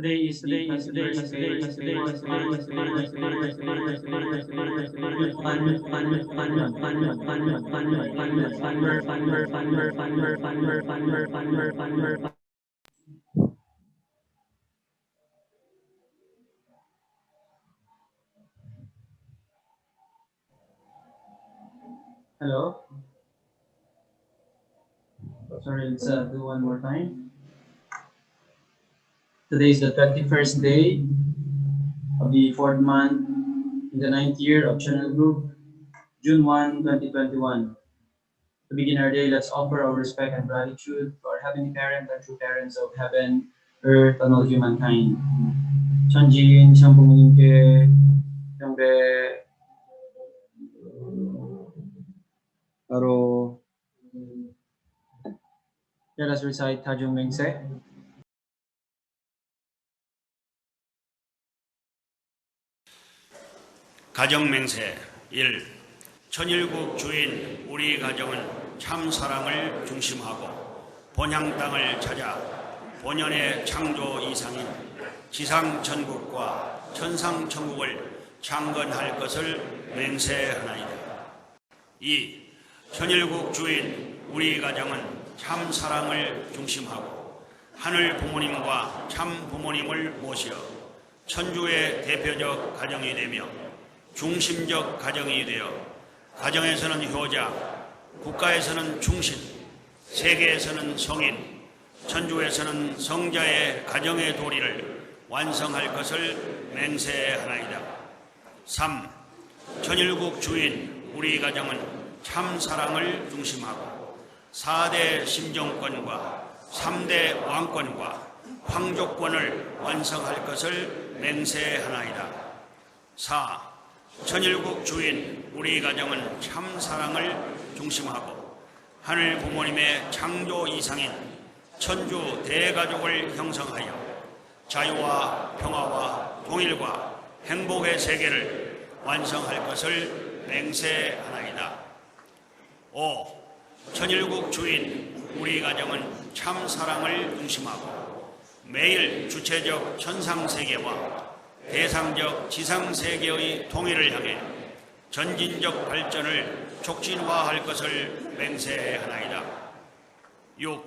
Today is the first day. Hello. Sorry, let's do one more time. Today is the 21st day of the 4th month in the 9th year of Channel Group, June 1, 2021. To begin our day, let's offer our respect and gratitude to our Heavenly Parent and true parents of heaven, earth, and all humankind. 천지인 참 부모님께 경배. 바로 let us recite Tajung Mengse. 가정맹세 1. 천일국 주인 우리 가정은 참 사랑을 중심하고 본향 땅을 찾아 본연의 창조 이상인 지상 천국과 천상 천국을 창건할 것을 맹세하나이다. 2. 천일국 주인 우리 가정은 참 사랑을 중심하고 하늘 부모님과 참 부모님을 모시어 천주의 대표적 가정이 되며 중심적 가정이 되어 가정에서는 효자, 국가에서는 충신, 세계에서는 성인, 천주에서는 성자의 가정의 도리를 완성할 것을 맹세하나이다. 3. 천일국 주인 우리 가정은 참 사랑을 중심하고 4대 심정권과 3대 왕권과 황족권을 완성할 것을 맹세하나이다. 4. 천일국 주인 우리 가정은 참 사랑을 중심하고 하늘 부모님의 창조 이상인 천주 대가족을 형성하여 자유와 평화와 통일과 행복의 세계를 완성할 것을 맹세하나이다. 5. 천일국 주인 우리 가정은 참 사랑을 중심하고 매일 주체적 천상세계와 대상적 지상세계의 통일을 향해 전진적 발전을 촉진화할 것을 맹세하나이다. 6.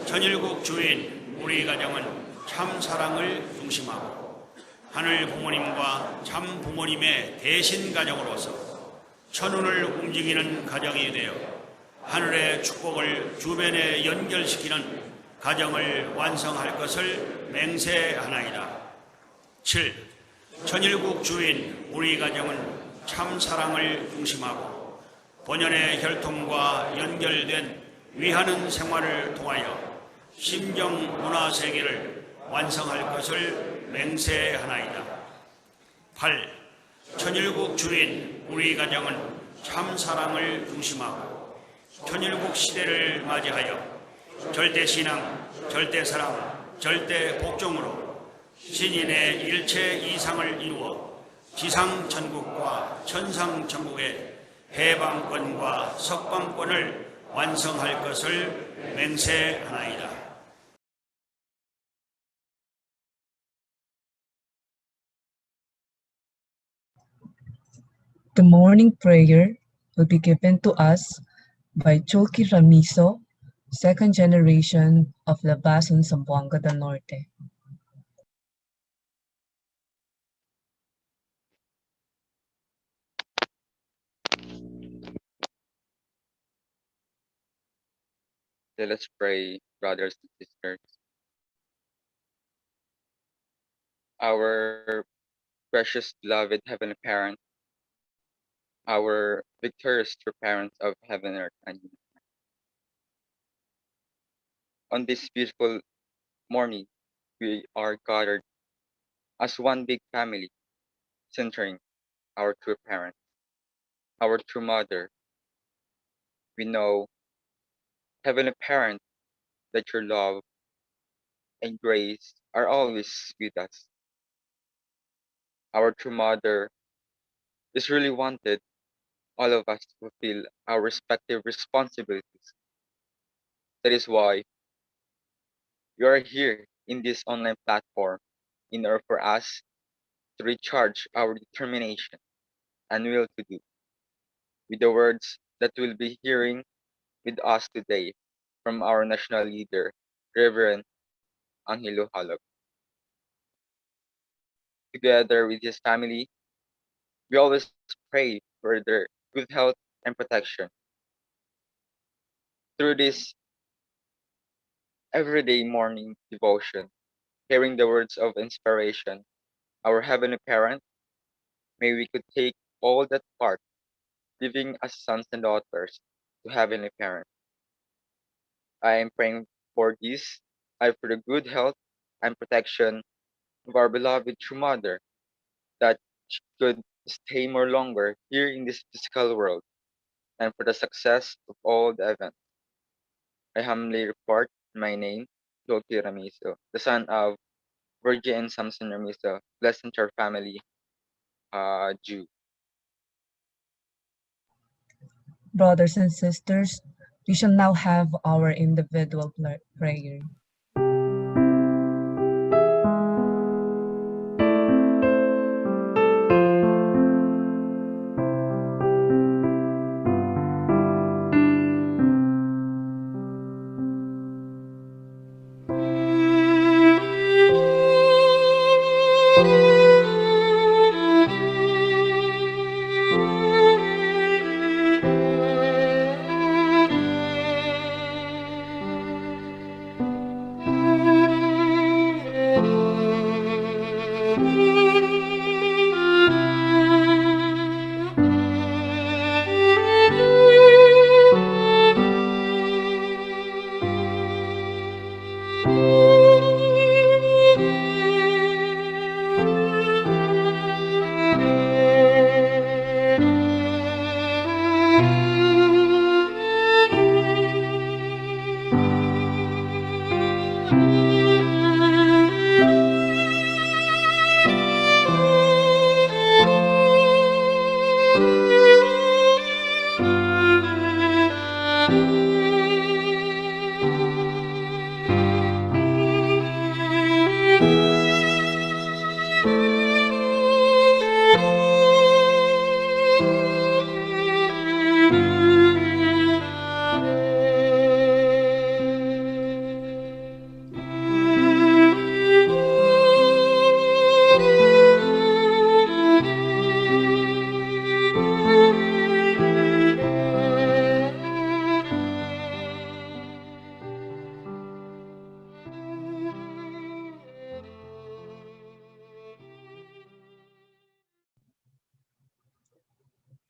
천일국 주인 우리 가정은 참 사랑을 중심하고 하늘 부모님과 참 부모님의 대신 가정으로서 천운을 움직이는 가정이 되어 하늘의 축복을 주변에 연결시키는 가정을 완성할 것을 맹세하나이다. 7. 천일국 주인 우리 가정은 참 사랑을 중심하고 본연의 혈통과 연결된 위하는 생활을 통하여 심정 문화 세계를 완성할 것을 맹세하나이다. 8. 천일국 주인 우리 가정은 참 사랑을 중심하고 천일국 시대를 맞이하여 절대신앙, 절대사랑, 절대복종으로 신인의 일체 이상을 이루어 지상천국과 천상천국의 해방권과 석방권을 완성할 것을 맹세하나이다. The morning prayer will be given to us by Cholki Ramiso, second generation of Labason, Zamboanga del Norte. Let us pray, brothers and sisters. Our precious, beloved Heavenly Parent, our victorious true parents of heaven and earth, and on this beautiful morning, we are gathered as one big family, centering our true parent, our true mother. We know, Heavenly Parent, that your love and grace are always with us. Our true mother is really wanted all of us to fulfill our respective responsibilities. That is why we are here in this online platform in order for us to recharge our determination and will to do with the words that we'll be hearing with us today from our national leader, Reverend Angelo Halog. Together with his family, we always pray for their good health and protection. Through this everyday morning devotion, hearing the words of inspiration, our Heavenly Parent, may we could take all that part, living as sons and daughters to Heavenly Parent. I am praying for this, for the good health and protection of our beloved true mother, that she could stay more longer here in this physical world, and for the success of all the events. I humbly report my name, Loki Ramiso, the son of Virgin and Samson Ramiso, blessed entire family, Jew. Brothers and sisters, we shall now have our individual prayer.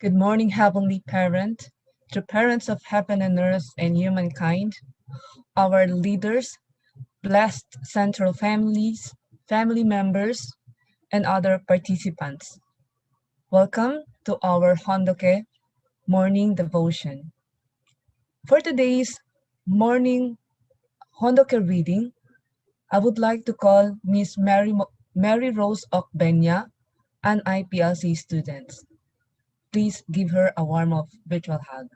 Good morning, Heavenly Parent, the parents of heaven and earth and humankind, our leaders, blessed central families, family members, and other participants. Welcome to our Hondoke morning devotion. For today's morning Hondoke reading, I would like to call Miss Mary Rose Okbenya, an IPLC student. Please give her a warm of virtual hug.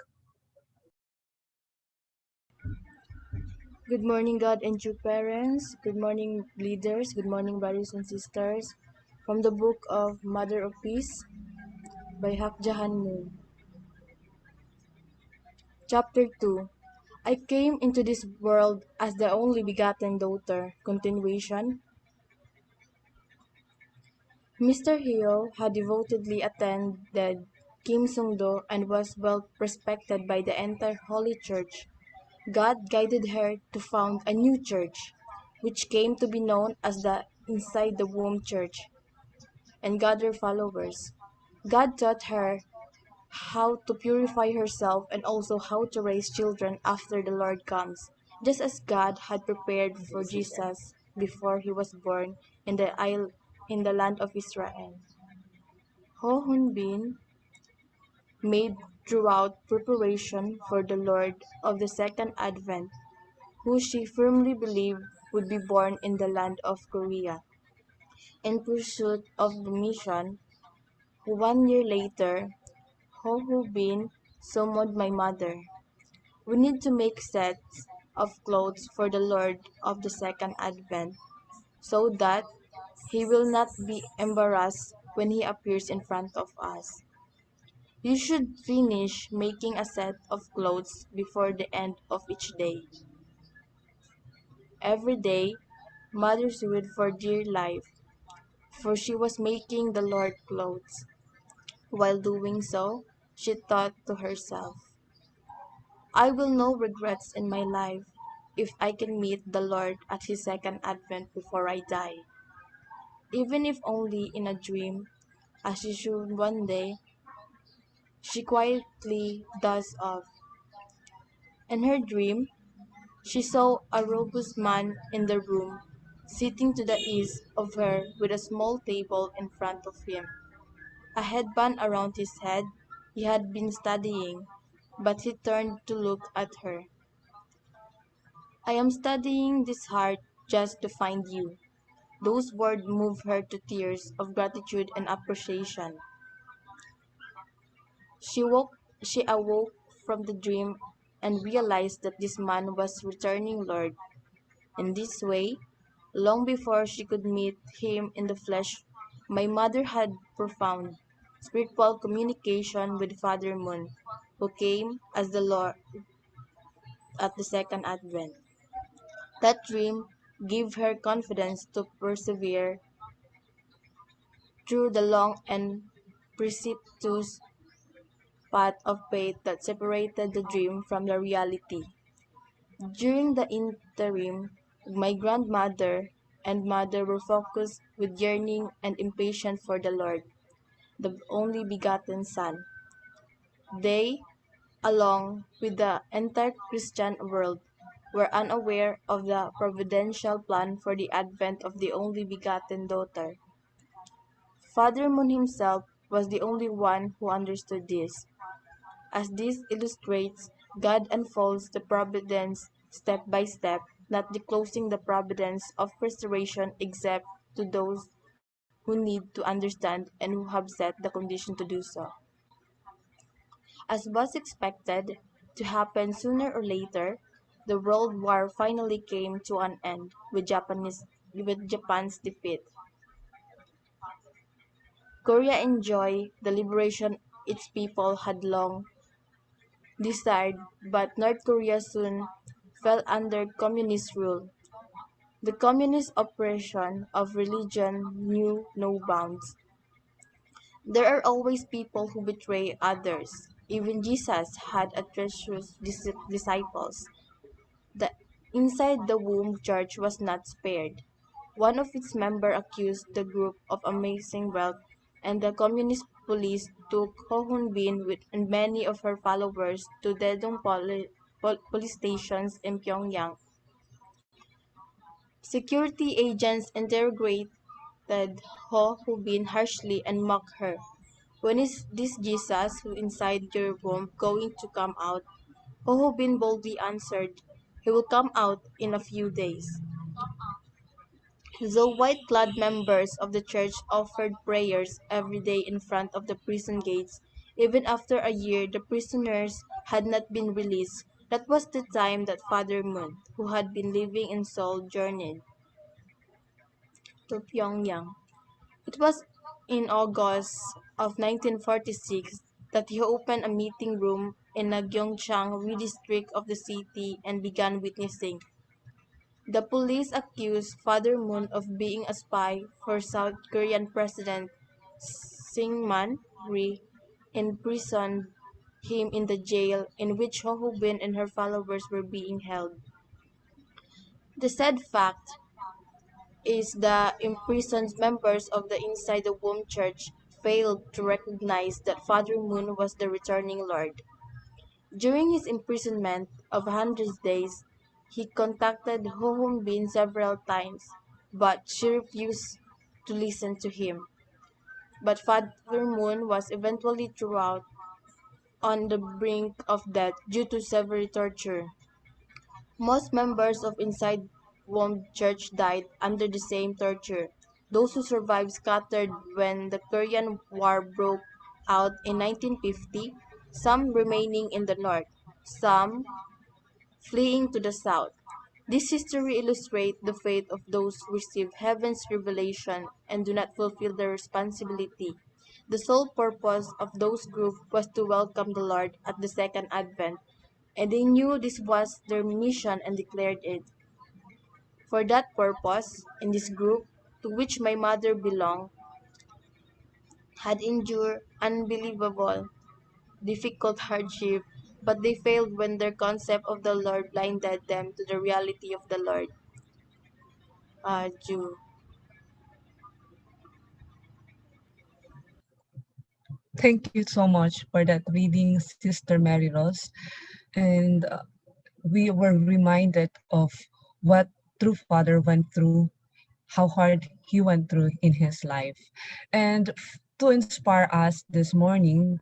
Good morning, God and true parents. Good morning, leaders. Good morning, brothers and sisters. From the book of Mother of Peace by Hakjahan Moon. Chapter 2. I came into this world as the only begotten daughter. Continuation. Mr. Hyo had devotedly attended Kim Sung-do and was well respected by the entire Holy Church. God guided her to found a new church, which came to be known as the Inside the Womb Church, and gather followers. God taught her how to purify herself and also how to raise children after the Lord comes, just as God had prepared for Jesus before he was born in the land of Israel. Ho Hun Bin made throughout preparation for the Lord of the second advent, who she firmly believed would be born in the land of Korea. In pursuit of the mission, 1 year later, Ho Hu Bin summoned my mother. We need to make sets of clothes for the Lord of the second advent, so that he will not be embarrassed when he appears in front of us. You should finish making a set of clothes before the end of each day. Every day, mother sewed for dear life, for she was making the Lord clothes. While doing so, she thought to herself, I will no regrets in my life if I can meet the Lord at his second advent before I die. Even if only in a dream, as she should one day, she quietly dozed off. In her dream, she saw a robust man in the room, sitting to the east of her with a small table in front of him. A headband around his head. He had been studying, but he turned to look at her. I am studying this hard just to find you. Those words moved her to tears of gratitude and appreciation. She woke she awoke from the dream and realized that this man was returning Lord. In this way, long before she could meet him in the flesh, my mother had profound spiritual communication with Father Moon, who came as the Lord at the second advent. That dream gave her confidence to persevere through the long and precipitous path of faith that separated the dream from the reality. During the interim, my grandmother and mother were focused with yearning and impatient for the Lord, the only begotten Son. They, along with the entire Christian world, were unaware of the providential plan for the advent of the only begotten daughter. Father Moon himself was the only one who understood this. As this illustrates, God unfolds the providence step by step, not disclosing the providence of restoration except to those who need to understand and who have set the condition to do so. As was expected to happen sooner or later, the World War finally came to an end with Japan's defeat. Korea enjoyed the liberation its people had long desired, but North Korea soon fell under communist rule. The communist oppression of religion knew no bounds. There are always people who betray others. Even Jesus had a treacherous disciples. The Inside the Womb Church was not spared. One of its members accused the group of amassing wealth, and the communist police took Ho Hun Bin and many of her followers to Dedong police stations in Pyongyang. Security agents interrogated Ho Hun Bin harshly and mocked her. When is this Jesus who inside your womb going to come out? Ho Hun Bin boldly answered, he will come out in a few days. Though white-clad members of the church offered prayers every day in front of the prison gates, even after a year the prisoners had not been released. That was the time that Father Moon, who had been living in Seoul, journeyed to Pyongyang. It was in August of 1946 that he opened a meeting room in the Gyeongchang district of the city and began witnessing. The police accused Father Moon of being a spy for South Korean President Syngman Rhee, imprisoned him in the jail in which Ho Ho Bin and her followers were being held. The sad fact is the imprisoned members of the Inside the Womb Church failed to recognize that Father Moon was the returning Lord. During his imprisonment of 100 days, he contacted Ho Hong Bin several times, but she refused to listen to him. But Father Moon was eventually thrown out on the brink of death due to severe torture. Most members of Inside Womb Church died under the same torture. Those who survived scattered when the Korean War broke out in 1950, some remaining in the north, some fleeing to the south. This history illustrates the fate of those who receive heaven's revelation and do not fulfill their responsibility. The sole purpose of those groups was to welcome the Lord at the second advent, and they knew this was their mission and declared it. For that purpose, in this group, to which my mother belonged, had endured unbelievable, difficult hardship, but they failed when their concept of the Lord blinded them to the reality of the Lord. Jew. Thank you so much for that reading, Sister Mary Rose. And we were reminded of what true father went through, how hard he went through in his life. And to inspire us this morning,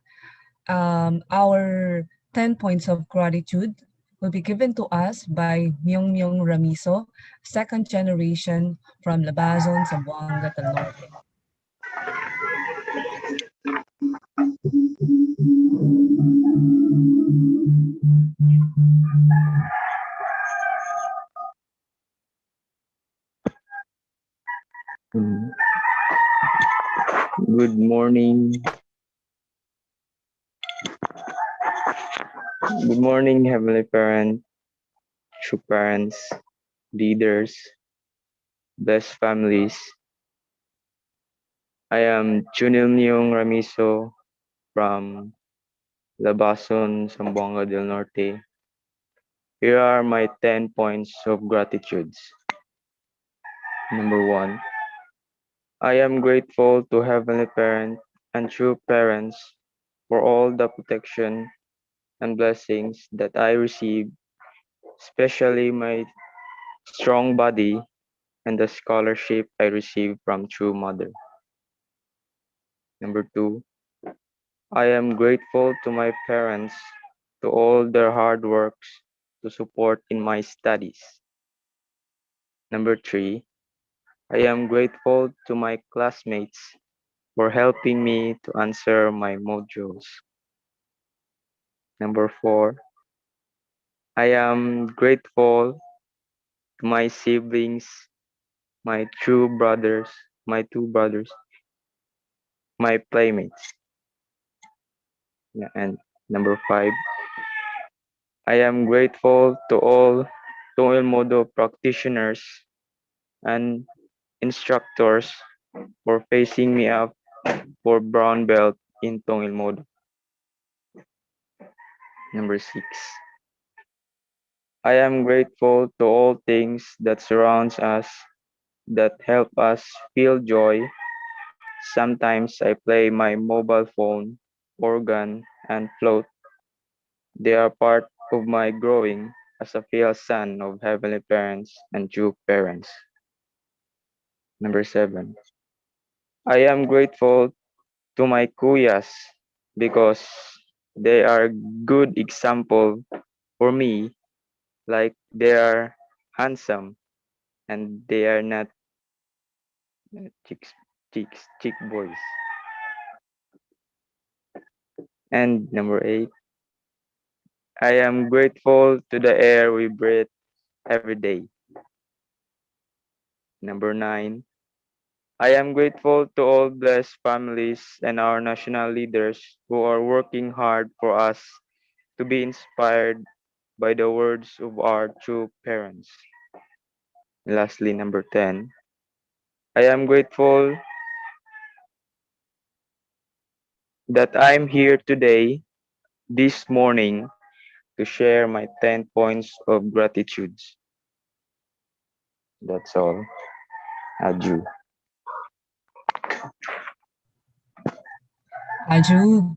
our 10 points of gratitude will be given to us by Myung Myung Ramiso, second generation from Labazon, Zamboanga del Norte. Good morning. Good morning, Heavenly Parent, true parents, leaders, blessed families. I am Junil Myung Ramiso from Labason, Zamboanga del Norte. Here are my 10 points of gratitudes. Number 1. I am grateful to Heavenly Parent and true parents for all the protection and blessings that I receive, especially my strong body and the scholarship I received from True Mother. Number 2, I am grateful to my parents to all their hard works to support in my studies. Number 3, I am grateful to my classmates for helping me to answer my modules. Number 4, I am grateful to my siblings, my two brothers, my playmates. And number 5, I am grateful to all Tongil Modo practitioners and instructors for facing me up for brown belt in Tongil Modo. Number 6, I am grateful to all things that surrounds us that help us feel joy Sometimes I play my mobile phone, organ, and float. They are part of my growing as a filial son of heavenly parents and true parents. Number 7. I am grateful to my kuyas because they are good example for me, like they are handsome and they are not chick boys. And number 8, I am grateful to the air we breathe every day. Number 9, I am grateful to all blessed families and our national leaders who are working hard for us to be inspired by the words of our true parents. Lastly, number 10, I am grateful that I'm here today, this morning, to share my 10 points of gratitudes. That's all. Adieu. Aju,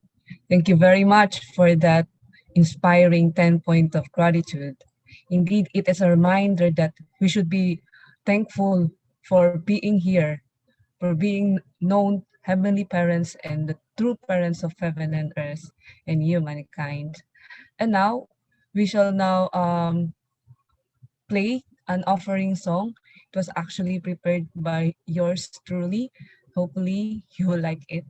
thank you very much for that inspiring 10 point of gratitude. Indeed, it is a reminder that we should be thankful for being here, for being known heavenly parents and the true parents of heaven and earth and humankind. And now, we shall now play an offering song. It was actually prepared by yours truly. Hopefully, you will like it.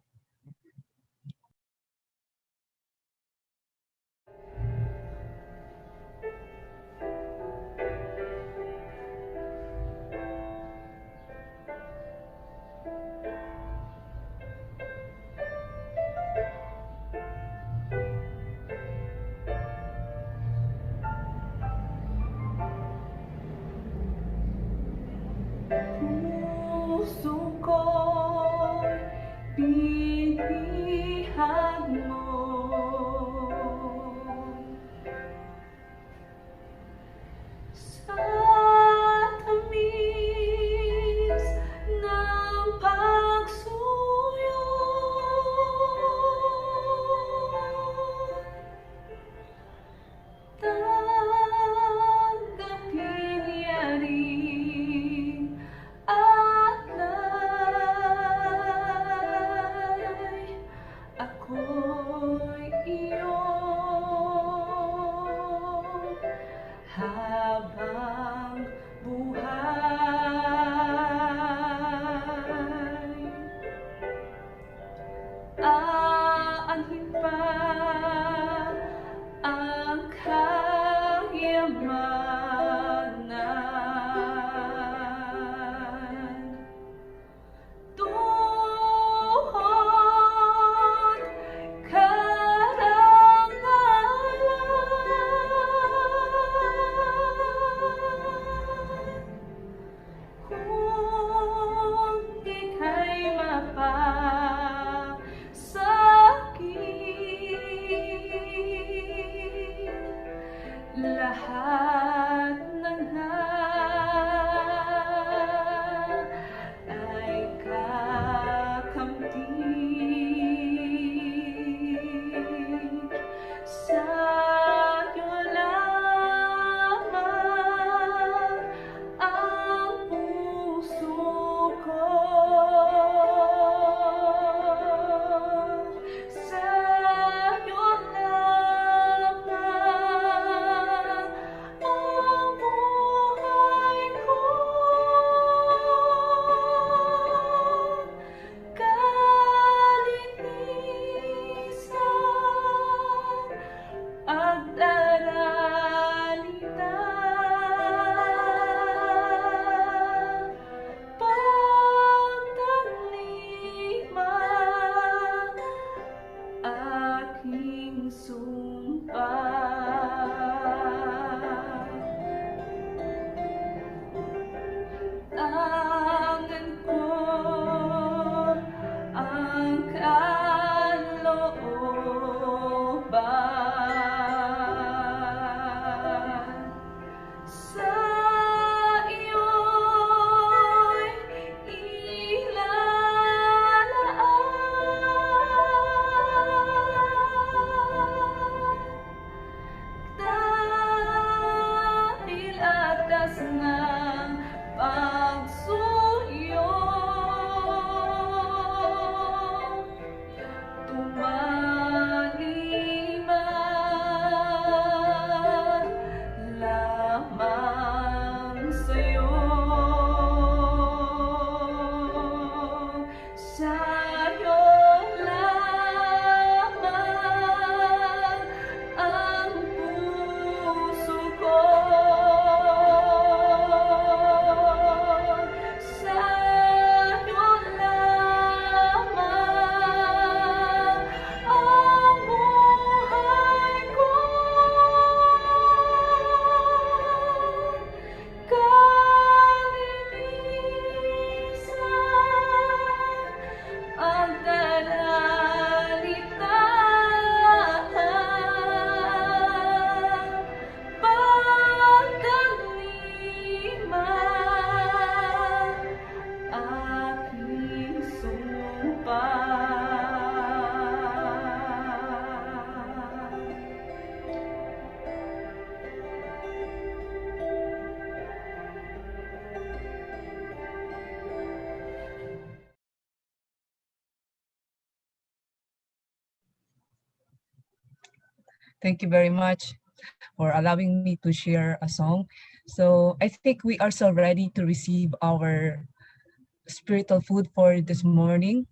Puso ko'y binihag mo sa tamis ng pagsuyo. Tanggapin niya rin at lay ako'y iyo habang buhay. Aanhin pa ang kayamanan, tuhod karangalan Thank you very much for allowing me to share a song. So I think we are so ready to receive our spiritual food for this morning.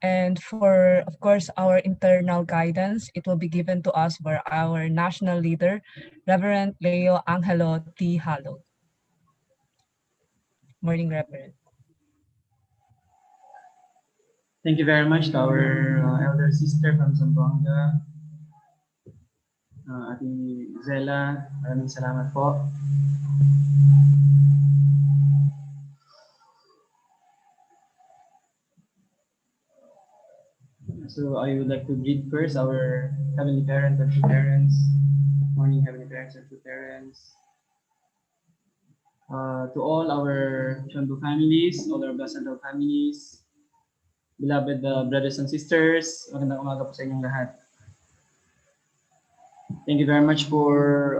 And for, of course, our internal guidance, it will be given to us by our national leader, Reverend Leo Angelo T. Halo. Morning, Reverend. Thank you very much to our elder sister from Zamboanga, Ate Zella. Maraming salamat po. So I would like to greet first our Heavenly Parent and true parents. Morning, Heavenly Parents and true parents. To all our Shandu families, all our Blessed families, beloved brothers and sisters, magandang umaga po sa inyong lahat. Thank you very much for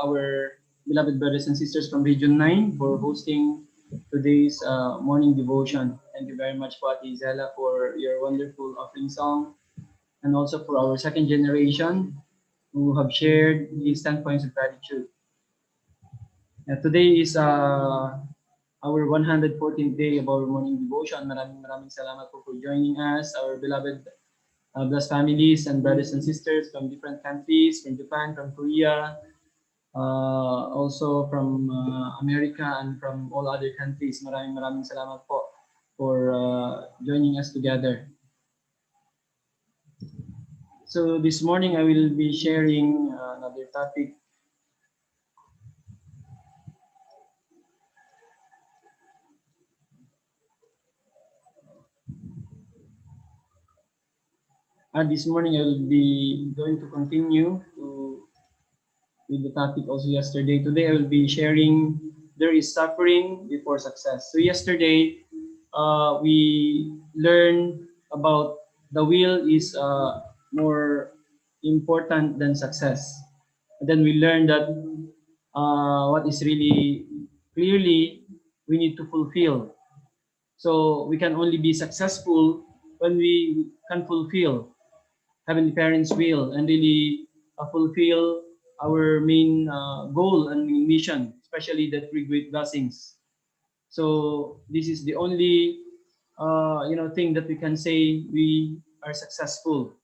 our beloved brothers and sisters from Region 9 for hosting today's morning devotion. Thank you very much, Ate Zella, for your wonderful offering song, and also for our second generation who have shared these 10 points of gratitude. Today is our 114th day of our morning devotion. Maraming salamat po for joining us, our beloved blessed families and brothers and sisters from different countries, from Japan, from Korea, also from America and from all other countries. Maraming salamat po for joining us together. So this morning I will be sharing another topic. This morning I will be going to continue with the topic also yesterday. Today I will be sharing there is suffering before success. So yesterday we learned about the will is more important than success. And then we learned that what is really clearly we need to fulfill. So we can only be successful when we can fulfill Heavenly Parents' will and really fulfill our main goal and main mission, especially the three great blessings. So this is the only thing that we can say we are successful.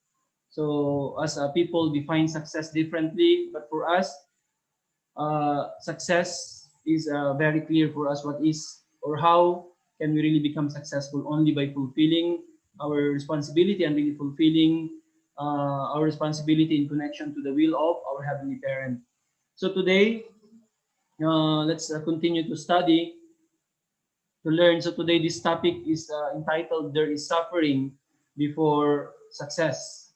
So as people define success differently, but for us, success is very clear for us what is or how can we really become successful only by fulfilling our responsibility and really fulfilling our responsibility in connection to the will of our Heavenly Parent. So today, let's continue to study, to learn. So today this topic is entitled, There is Suffering Before Success.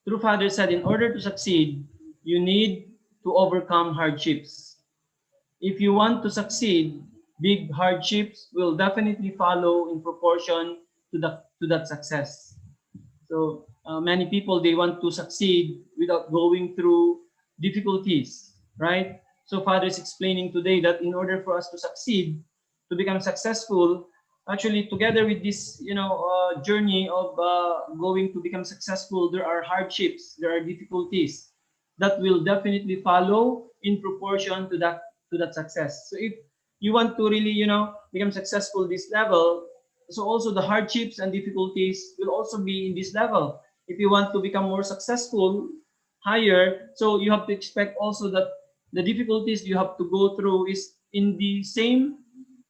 True Father said, in order to succeed, you need to overcome hardships. If you want to succeed, big hardships will definitely follow in proportion to that success. So many people, they want to succeed without going through difficulties, right? So Father is explaining today that in order for us to succeed, to become successful, actually together with this journey of going to become successful, there are hardships, there are difficulties that will definitely follow in proportion to that success. So if you want to really become successful this level, so also the hardships and difficulties will also be in this level. If you want to become more successful higher, so you have to expect also that the difficulties you have to go through is in the same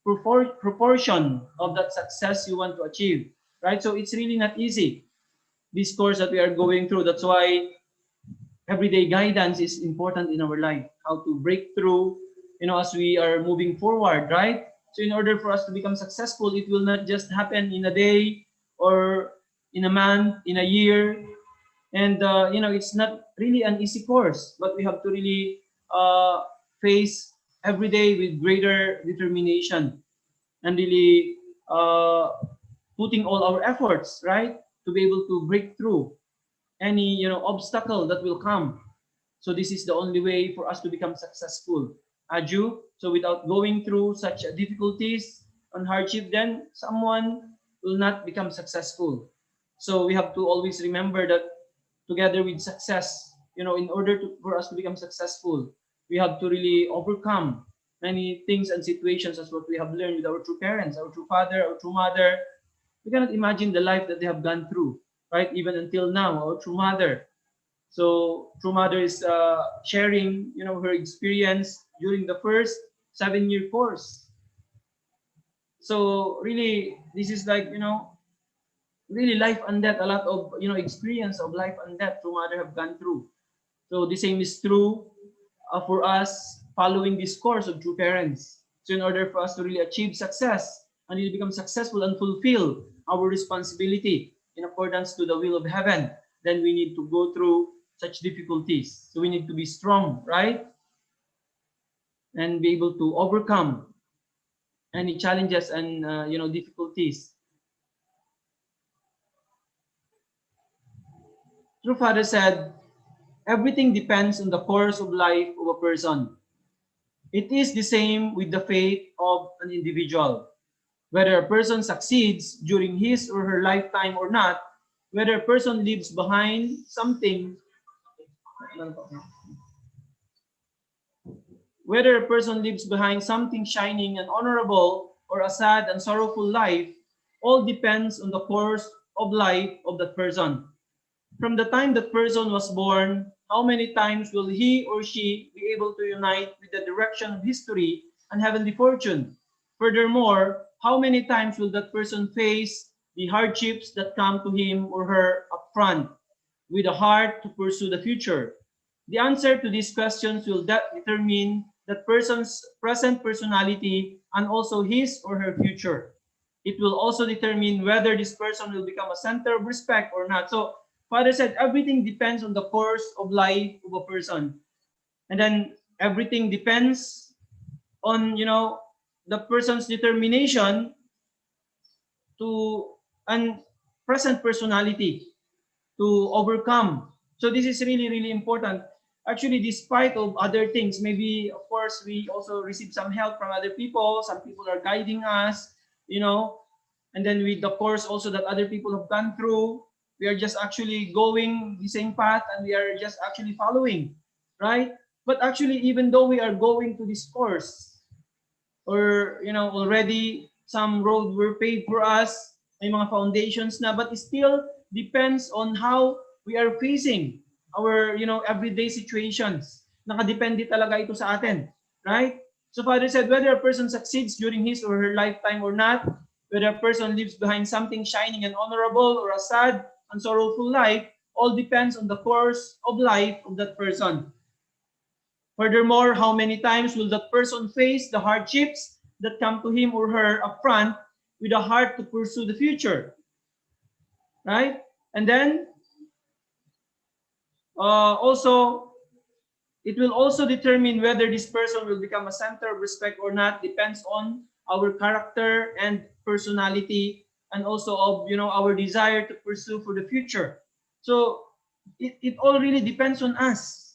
proportion of that success you want to achieve, right? So it's really not easy, this course that we are going through. That's why everyday guidance is important in our life, how to break through, as we are moving forward, right? So in order for us to become successful, it will not just happen in a day or in a month, in a year. And, it's not really an easy course, but we have to really face every day with greater determination and really putting all our efforts, right, to be able to break through any obstacle that will come. So this is the only way for us to become successful. Aju. So without going through such difficulties and hardship, then someone will not become successful. So we have to always remember that together with success, in order for us to become successful, we have to really overcome many things and situations as what we have learned with our true parents, our true father, our true mother. We cannot imagine the life that they have gone through, right? Even until now, our true mother. So true mother is sharing, her experience during the first 7-year course. So really, this is like, really life and death, a lot of, experience of life and death true mother have gone through. So the same is true for us following this course of true parents. So in order for us to really achieve success and really become successful and fulfill our responsibility in accordance to the will of heaven, then we need to go through such difficulties. So we need to be strong, right? And be able to overcome any challenges and difficulties. True Father said, everything depends on the course of life of a person. It is the same with the faith of an individual. Whether a person succeeds during his or her lifetime or not, whether a person leaves behind something, whether a person leaves behind something shining and honorable or a sad and sorrowful life, all depends on the course of life of that person. From the time that person was born, how many times will he or she be able to unite with the direction of history and heavenly fortune? Furthermore, how many times will that person face the hardships that come to him or her upfront with a heart to pursue the future? The answer to these questions will determine that person's present personality and also his or her future. It will also determine whether this person will become a center of respect or not. So Father said everything depends on the course of life of a person. And then everything depends on, the person's determination to and present personality to overcome. So this is really, really important. Actually, despite of other things, maybe, of course, we also receive some help from other people. Some people are guiding us, and then with the course also that other people have gone through, we are just actually going the same path and we are just actually following, right? But actually, even though we are going to this course, or already some road were paved for us, may mga foundations na, but it still depends on how we are facing our everyday situations. Nakadepende talaga ito sa atin, right? So Father said, whether a person succeeds during his or her lifetime or not, whether a person leaves behind something shining and honorable or a sad and sorrowful life, all depends on the course of life of that person. Furthermore, how many times will that person face the hardships that come to him or her upfront with a heart to pursue the future? Right? And then, also, it will also determine whether this person will become a center of respect or not, depends on our character and personality, and also of our desire to pursue for the future. So it all really depends on us.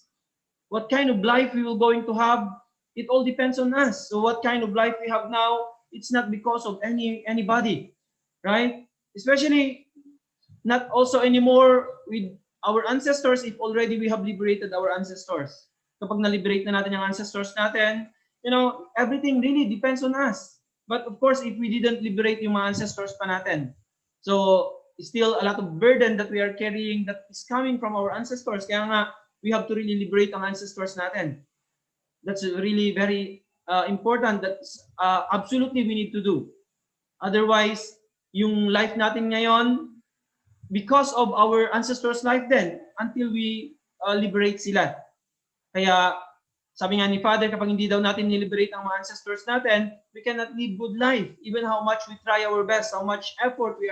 What kind of life we will going to have, it all depends on us. So what kind of life we have now, it's not because of anybody, right? Especially not also anymore with our ancestors if already we have liberated our ancestors. Kapag na-liberate na natin yung ancestors natin, everything really depends on us. But of course, if we didn't liberate yung mga ancestors pa natin, so still a lot of burden that we are carrying that is coming from our ancestors. Kaya nga, we have to really liberate ang ancestors natin. That's really very important. That's absolutely we need to do. Otherwise, yung life natin ngayon, because of our ancestors' life then, until we liberate sila. Kaya, sabi nga ni Father, kapag hindi daw natin niliberate ang mga ancestors natin, we cannot live good life. Even how much we try our best, how much effort we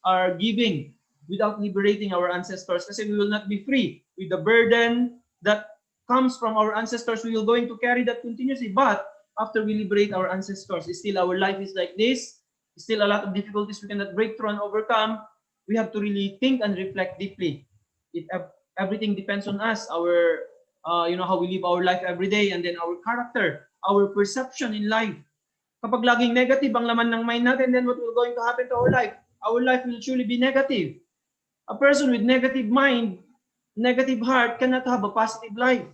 are giving without liberating our ancestors. Kasi we will not be free with the burden that comes from our ancestors. We will going to carry that continuously. But after we liberate our ancestors, still our life is like this. Still a lot of difficulties we cannot break through and overcome. We have to really think and reflect deeply. Everything depends on us, our how we live our life every day, and then our character, our perception in life. Kapag laging negative ang laman ng mind natin, then what will going to happen to our life? our life will surely be negative. A person with negative mind, negative heart cannot have a positive life.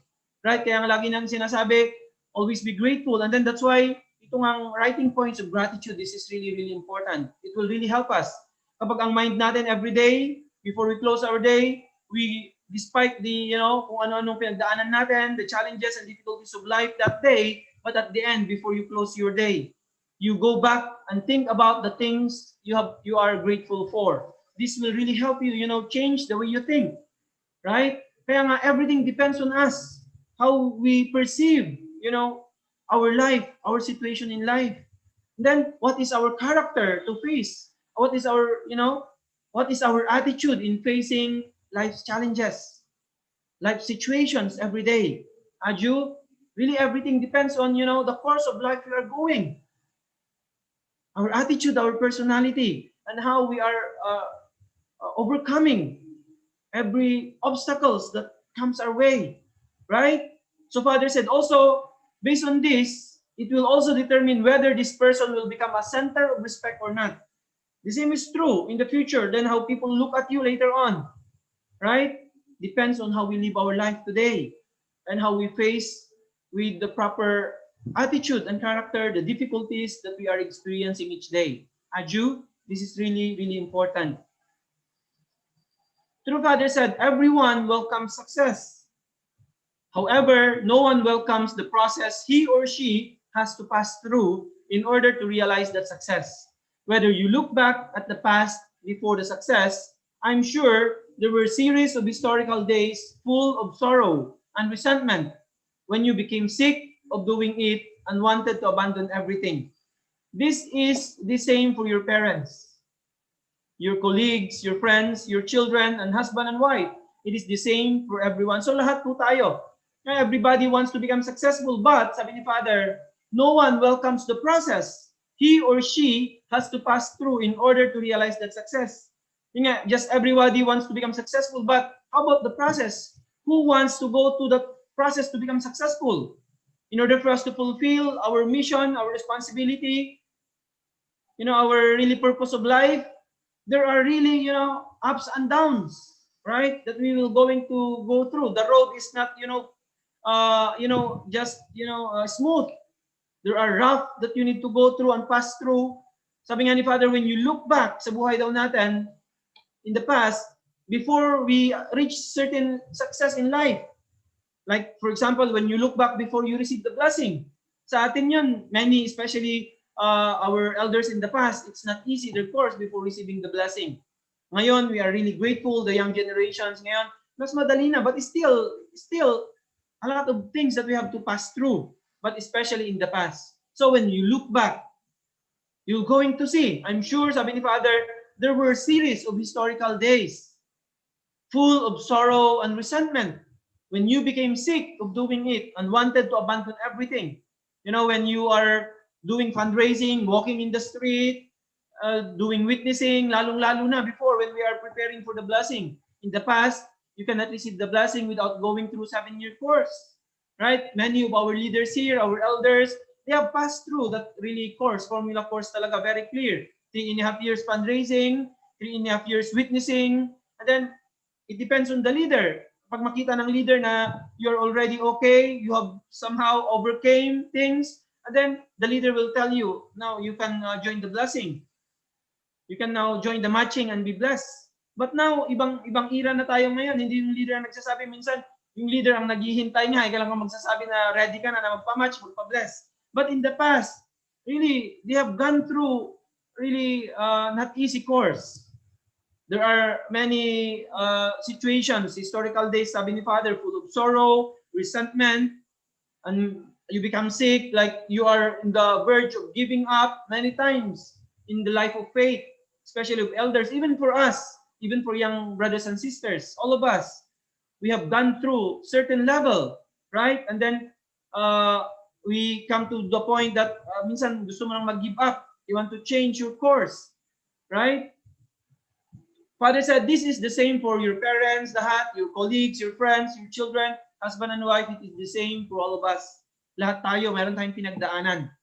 Right? Kaya nga lagi nang sinasabi, always be grateful. And then that's why itong ang writing points of gratitude, this is really, really important. It will really help us. Kapag ang mind natin every day, before we close our day, we, despite the, kung ano-anong pinagdaanan natin, the challenges and difficulties of life that day, but at the end, before you close your day, you go back and think about the things you are grateful for. This will really help you, change the way you think, right? Kaya nga, everything depends on us, how we perceive, our life, our situation in life. And then, what is our character to face? What is our, what is our attitude in facing life's challenges, life situations every day? Aju, really everything depends on, the course of life we are going. Our attitude, our personality, and how we are overcoming every obstacles that comes our way, right? So Father said also, based on this, it will also determine whether this person will become a center of respect or not. The same is true in the future than how people look at you later on, right? Depends on how we live our life today and how we face with the proper attitude and character the difficulties that we are experiencing each day. Aju, this is really, really important. True Father said, everyone welcomes success. However, no one welcomes the process he or she has to pass through in order to realize that success. Whether you look back at the past before the success, I'm sure there were a series of historical days full of sorrow and resentment when you became sick of doing it and wanted to abandon everything. This is the same for your parents, your colleagues, your friends, your children, and husband and wife. It is the same for everyone. So lahat po tayo. Everybody wants to become successful, but sabi ni Father, no one welcomes the process he or she has to pass through in order to realize that success. Just everybody wants to become successful, but how about the process? Who wants to go through the process to become successful? In order for us to fulfill our mission, our responsibility, our really purpose of life, there are really, ups and downs, right? That we will going to go through. The road is not, just, smooth. There are rough that you need to go through and pass through. Sabi nga ni Father, when you look back sa buhay daw natin in the past, before we reach certain success in life, like for example, when you look back before you receive the blessing, sa atin yun, many, especially our elders in the past, it's not easy, their course before receiving the blessing. Ngayon, we are really grateful, the young generations ngayon, mas madali na, but still a lot of things that we have to pass through, but especially in the past. So when you look back, you're going to see, I'm sure, sabi ni Father, there were a series of historical days full of sorrow and resentment when you became sick of doing it and wanted to abandon everything. When you are doing fundraising, walking in the street, doing witnessing, lalong-lalo na before when we are preparing for the blessing. In the past, you cannot receive the blessing without going through 7-year course, right? Many of our leaders here, our elders, they have passed through that really course, formula course talaga, very clear. 3.5 years fundraising, 3.5 years witnessing, and then it depends on the leader. Pag makita ng leader na you're already okay, you have somehow overcame things, and then the leader will tell you, now you can join the blessing. You can now join the matching and be blessed. But now, ibang era na tayo ngayon. Hindi yung leader ang nagsasabi. Minsan, yung leader ang naghihintay nga. Ikaw lang magsasabi na ready ka na magpa-match, magpa-bless. But in the past, really, they have gone through really not easy course. There are many situations, historical days, sabi ni Father, full of sorrow, resentment, and you become sick, like you are in the verge of giving up many times in the life of faith, especially of elders, even for us, even for young brothers and sisters, all of us, we have gone through certain level, right? And then we come to the point that minsan gusto mo nang mag-give up, you want to change your course, right? Father said, this is the same for your parents, lahat, your colleagues, your friends, your children, husband and wife. It is the same for all of us. Lahat tayo, meron tayong pinagdaanan.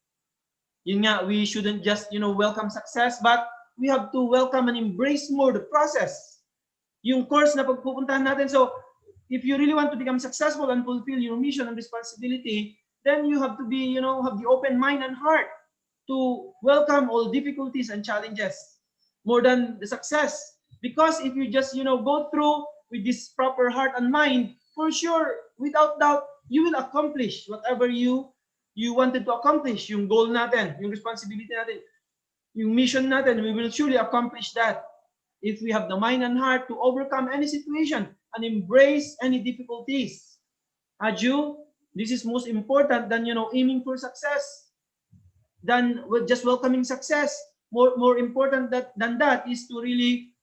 Yun nga, we shouldn't just, welcome success, but we have to welcome and embrace more the process. Yung course na pagpupuntahan natin. So, if you really want to become successful and fulfill your mission and responsibility, then you have to be, have the open mind and heart to welcome all difficulties and challenges more than the success. Because if you just, go through with this proper heart and mind, for sure, without doubt, you will accomplish whatever you wanted to accomplish. Yung goal natin, yung responsibility natin, yung mission natin, we will surely accomplish that if we have the mind and heart to overcome any situation and embrace any difficulties. Aju, this is most important than, aiming for success, than just welcoming success. More important than that is to really,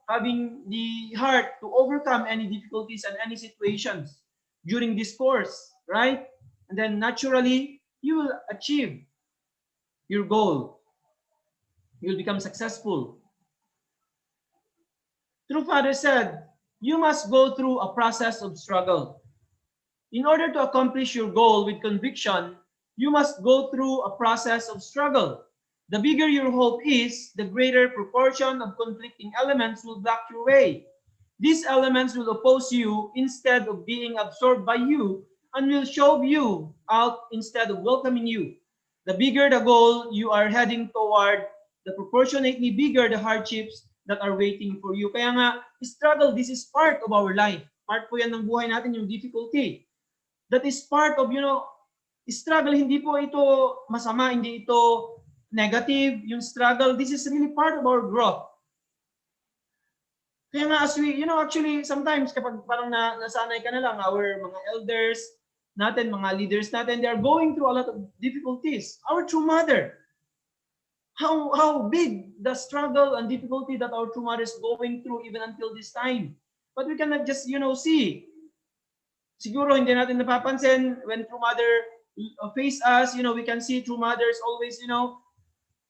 having the heart to overcome any difficulties and any situations during this course, right? And then naturally, you will achieve your goal. You'll become successful. True Father said, you must go through a process of struggle. In order to accomplish your goal with conviction, you must go through a process of struggle. The bigger your hope is, the greater proportion of conflicting elements will block your way. These elements will oppose you instead of being absorbed by you and will shove you out instead of welcoming you. The bigger the goal you are heading toward, the proportionately bigger the hardships that are waiting for you. Kaya nga, struggle, this is part of our life. Part po yan ng buhay natin, yung difficulty. That is part of, struggle. Hindi po ito masama, hindi ito negative. Yung struggle, this is really part of our growth. Kaya nga, as we, actually, sometimes kapag parang nasanay ka na lang, our mga elders natin, mga leaders natin, they are going through a lot of difficulties. Our true mother, how big the struggle and difficulty that our true mother is going through even until this time. But we cannot just, see. Siguro hindi natin napapansin when true mother face us, we can see true mothers always,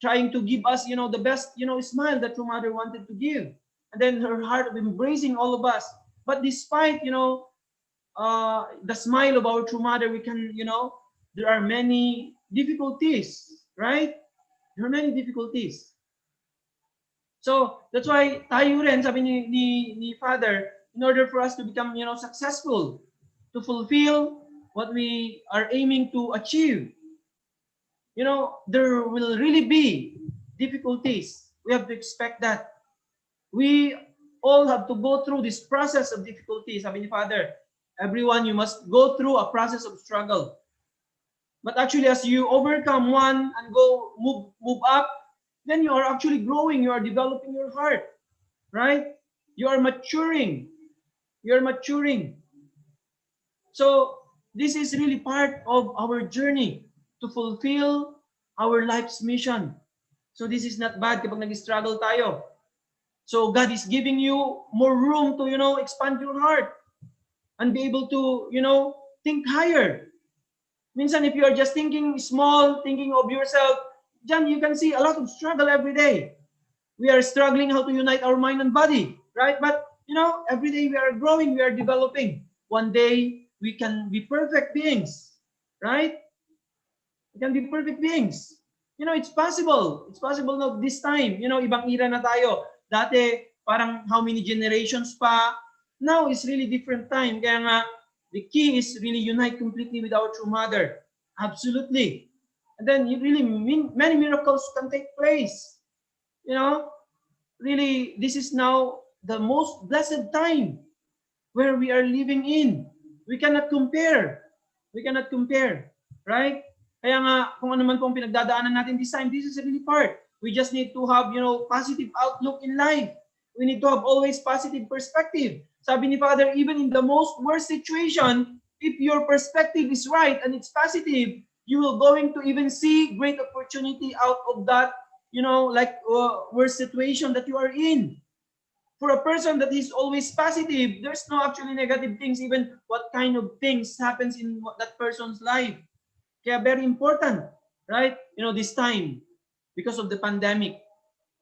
trying to give us, the best, smile that true mother wanted to give. And then her heart of embracing all of us. But despite, the smile of our true mother, we can, there are many difficulties, right? There are many difficulties. So that's why tayo rin, sabi ni Father, in order for us to become, successful, to fulfill what we are aiming to achieve, there will really be difficulties. We have to expect that. We all have to go through this process of difficulties. Sabi ni Father, everyone, you must go through a process of struggle. But actually, as you overcome one and move up, then you are actually growing. You are developing your heart, right? You are maturing. You are maturing. So this is really part of our journey to fulfill our life's mission. So this is not bad kapag nag-struggle tayo. So God is giving you more room to, expand your heart and be able to, think higher. Minsan, if you are just thinking small, thinking of yourself, John, you can see a lot of struggle every day. We are struggling how to unite our mind and body, right? But, every day we are growing, we are developing. One day, we can be perfect beings, right? We can be perfect beings. It's possible. It's possible now this time. Ibang era na tayo. Dati, parang how many generations pa. Now, it's really different time. Kaya nga, the key is really unite completely with our true mother. Absolutely. And then really many miracles can take place. Really, this is now the most blessed time where we are living in. We cannot compare. We cannot compare. Right? Kaya nga, kung ano man pong pinagdadaanan natin this time, this is really part. We just need to have, positive outlook in life. We need to have always positive perspective. Sabi ni Father, even in the most worst situation, if your perspective is right and it's positive, you will going to even see great opportunity out of that, worst situation that you are in. For a person that is always positive, there's no actually negative things, even what kind of things happens in that person's life. Kaya very important, right? This time, because of the pandemic,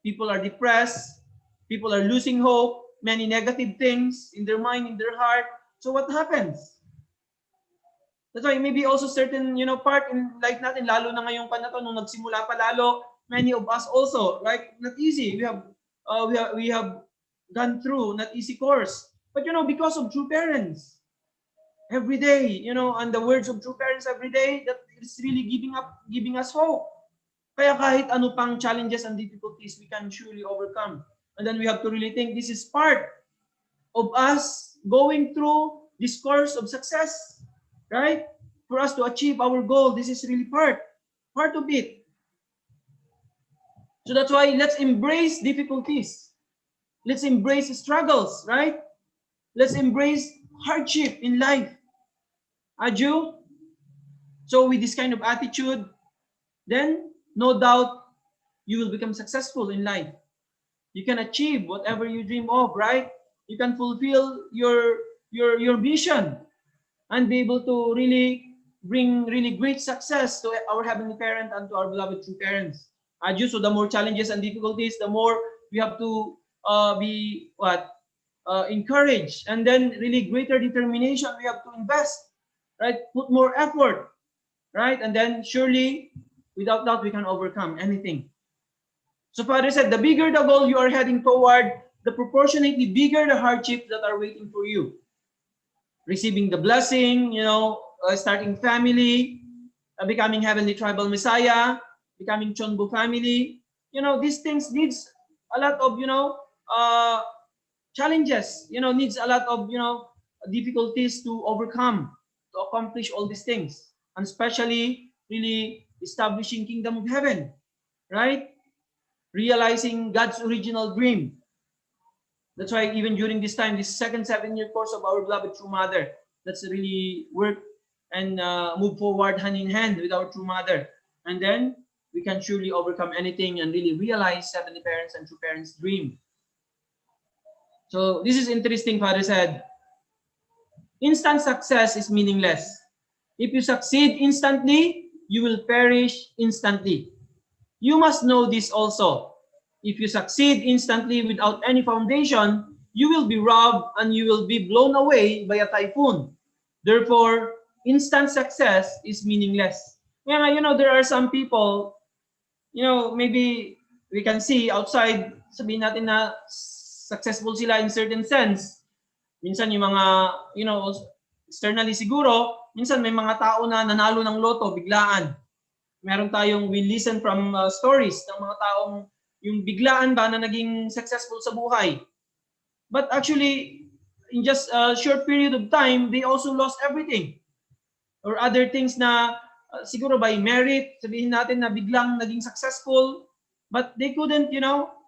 people are depressed, people are losing hope, many negative things in their mind, in their heart. So what happens? That's why maybe also certain, part in life natin, lalo na ngayong panahon, nung nagsimula pa lalo, many of us also, like not easy. We have gone through not easy course. But because of true parents, every day, and the words of true parents every day, that is really giving us hope. Kaya kahit ano pang challenges and difficulties, we can surely overcome. And then we have to really think this is part of us going through this course of success, right? For us to achieve our goal, this is really part of it. So that's why let's embrace difficulties. Let's embrace struggles, right? Let's embrace hardship in life. Aju? So with this kind of attitude, then no doubt you will become successful in life. You can achieve whatever you dream of, right? You can fulfill your mission and be able to really bring really great success to our Heavenly Parent and to our beloved true parents. So the more challenges and difficulties, the more we have to be encouraged, and then really greater determination we have to invest, right? Put more effort, right? And then surely, without doubt, we can overcome anything. So Father said, the bigger the goal you are heading toward, the proportionately bigger the hardships that are waiting for you. Receiving the blessing, starting family, becoming Heavenly Tribal Messiah, becoming Chonbu family. These things needs a lot of, challenges, needs a lot of, difficulties to overcome, to accomplish all these things. And especially, really establishing Kingdom of Heaven, right? Realizing God's original dream. That's why even during this time, this second 7-year course of our beloved True Mother, let's really work and move forward hand in hand with our True Mother. And then we can surely overcome anything and really realize Heavenly Parents and True Parents' dream. So this is interesting, Father said. Instant success is meaningless. If you succeed instantly, you will perish instantly. You must know this also. If you succeed instantly without any foundation, you will be robbed and you will be blown away by a typhoon. Therefore, instant success is meaningless. There are some people, maybe we can see outside, sabihin natin na successful sila in certain sense. Minsan yung mga, externally siguro, minsan may mga tao na nanalo ng loto biglaan. We listen from stories ng mga taong yung biglaan ba na naging successful sa buhay. But actually, in just a short period of time, they also lost everything. Or other things na siguro by merit, sabihin natin na biglang naging successful, but they couldn't,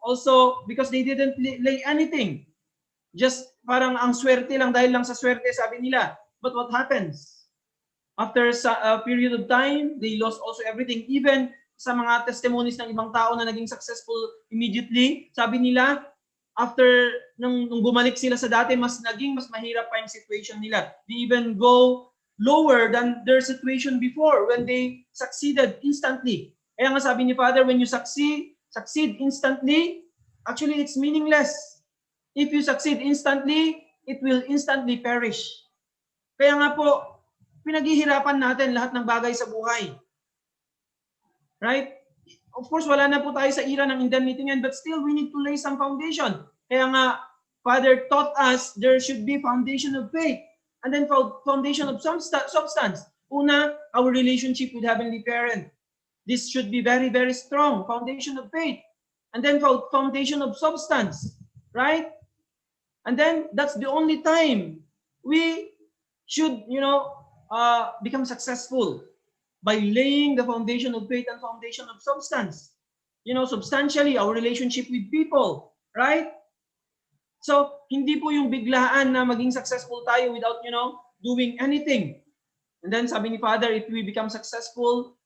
also because they didn't lay anything. Just parang ang swerte lang, dahil lang sa swerte, sabi nila. But what happens? After a period of time, they lost also everything. Even sa mga testimonies ng ibang tao na naging successful immediately, sabi nila, after nung bumalik sila sa dati, mas mahirap pa yung situation nila. They even go lower than their situation before when they succeeded instantly. Kaya nga sabi ni Father, when you succeed instantly, actually it's meaningless. If you succeed instantly, it will instantly perish. Kaya nga po, pinaghihirapan natin lahat ng bagay sa buhay. Right? Of course, wala na po tayo sa era ng indemnity ngayon, but still, we need to lay some foundation. Kaya nga, Father taught us there should be foundation of faith, and then foundation of substance. Una, our relationship with Heavenly Parent. This should be very, very strong. Foundation of faith. And then foundation of substance. Right? And then, that's the only time we should, become successful. By laying the foundation of faith and foundation of substance. Substantially, our relationship with people, right? So, hindi po yung biglaan na maging successful tayo without, doing anything. And then, sabi ni Father, if we become successful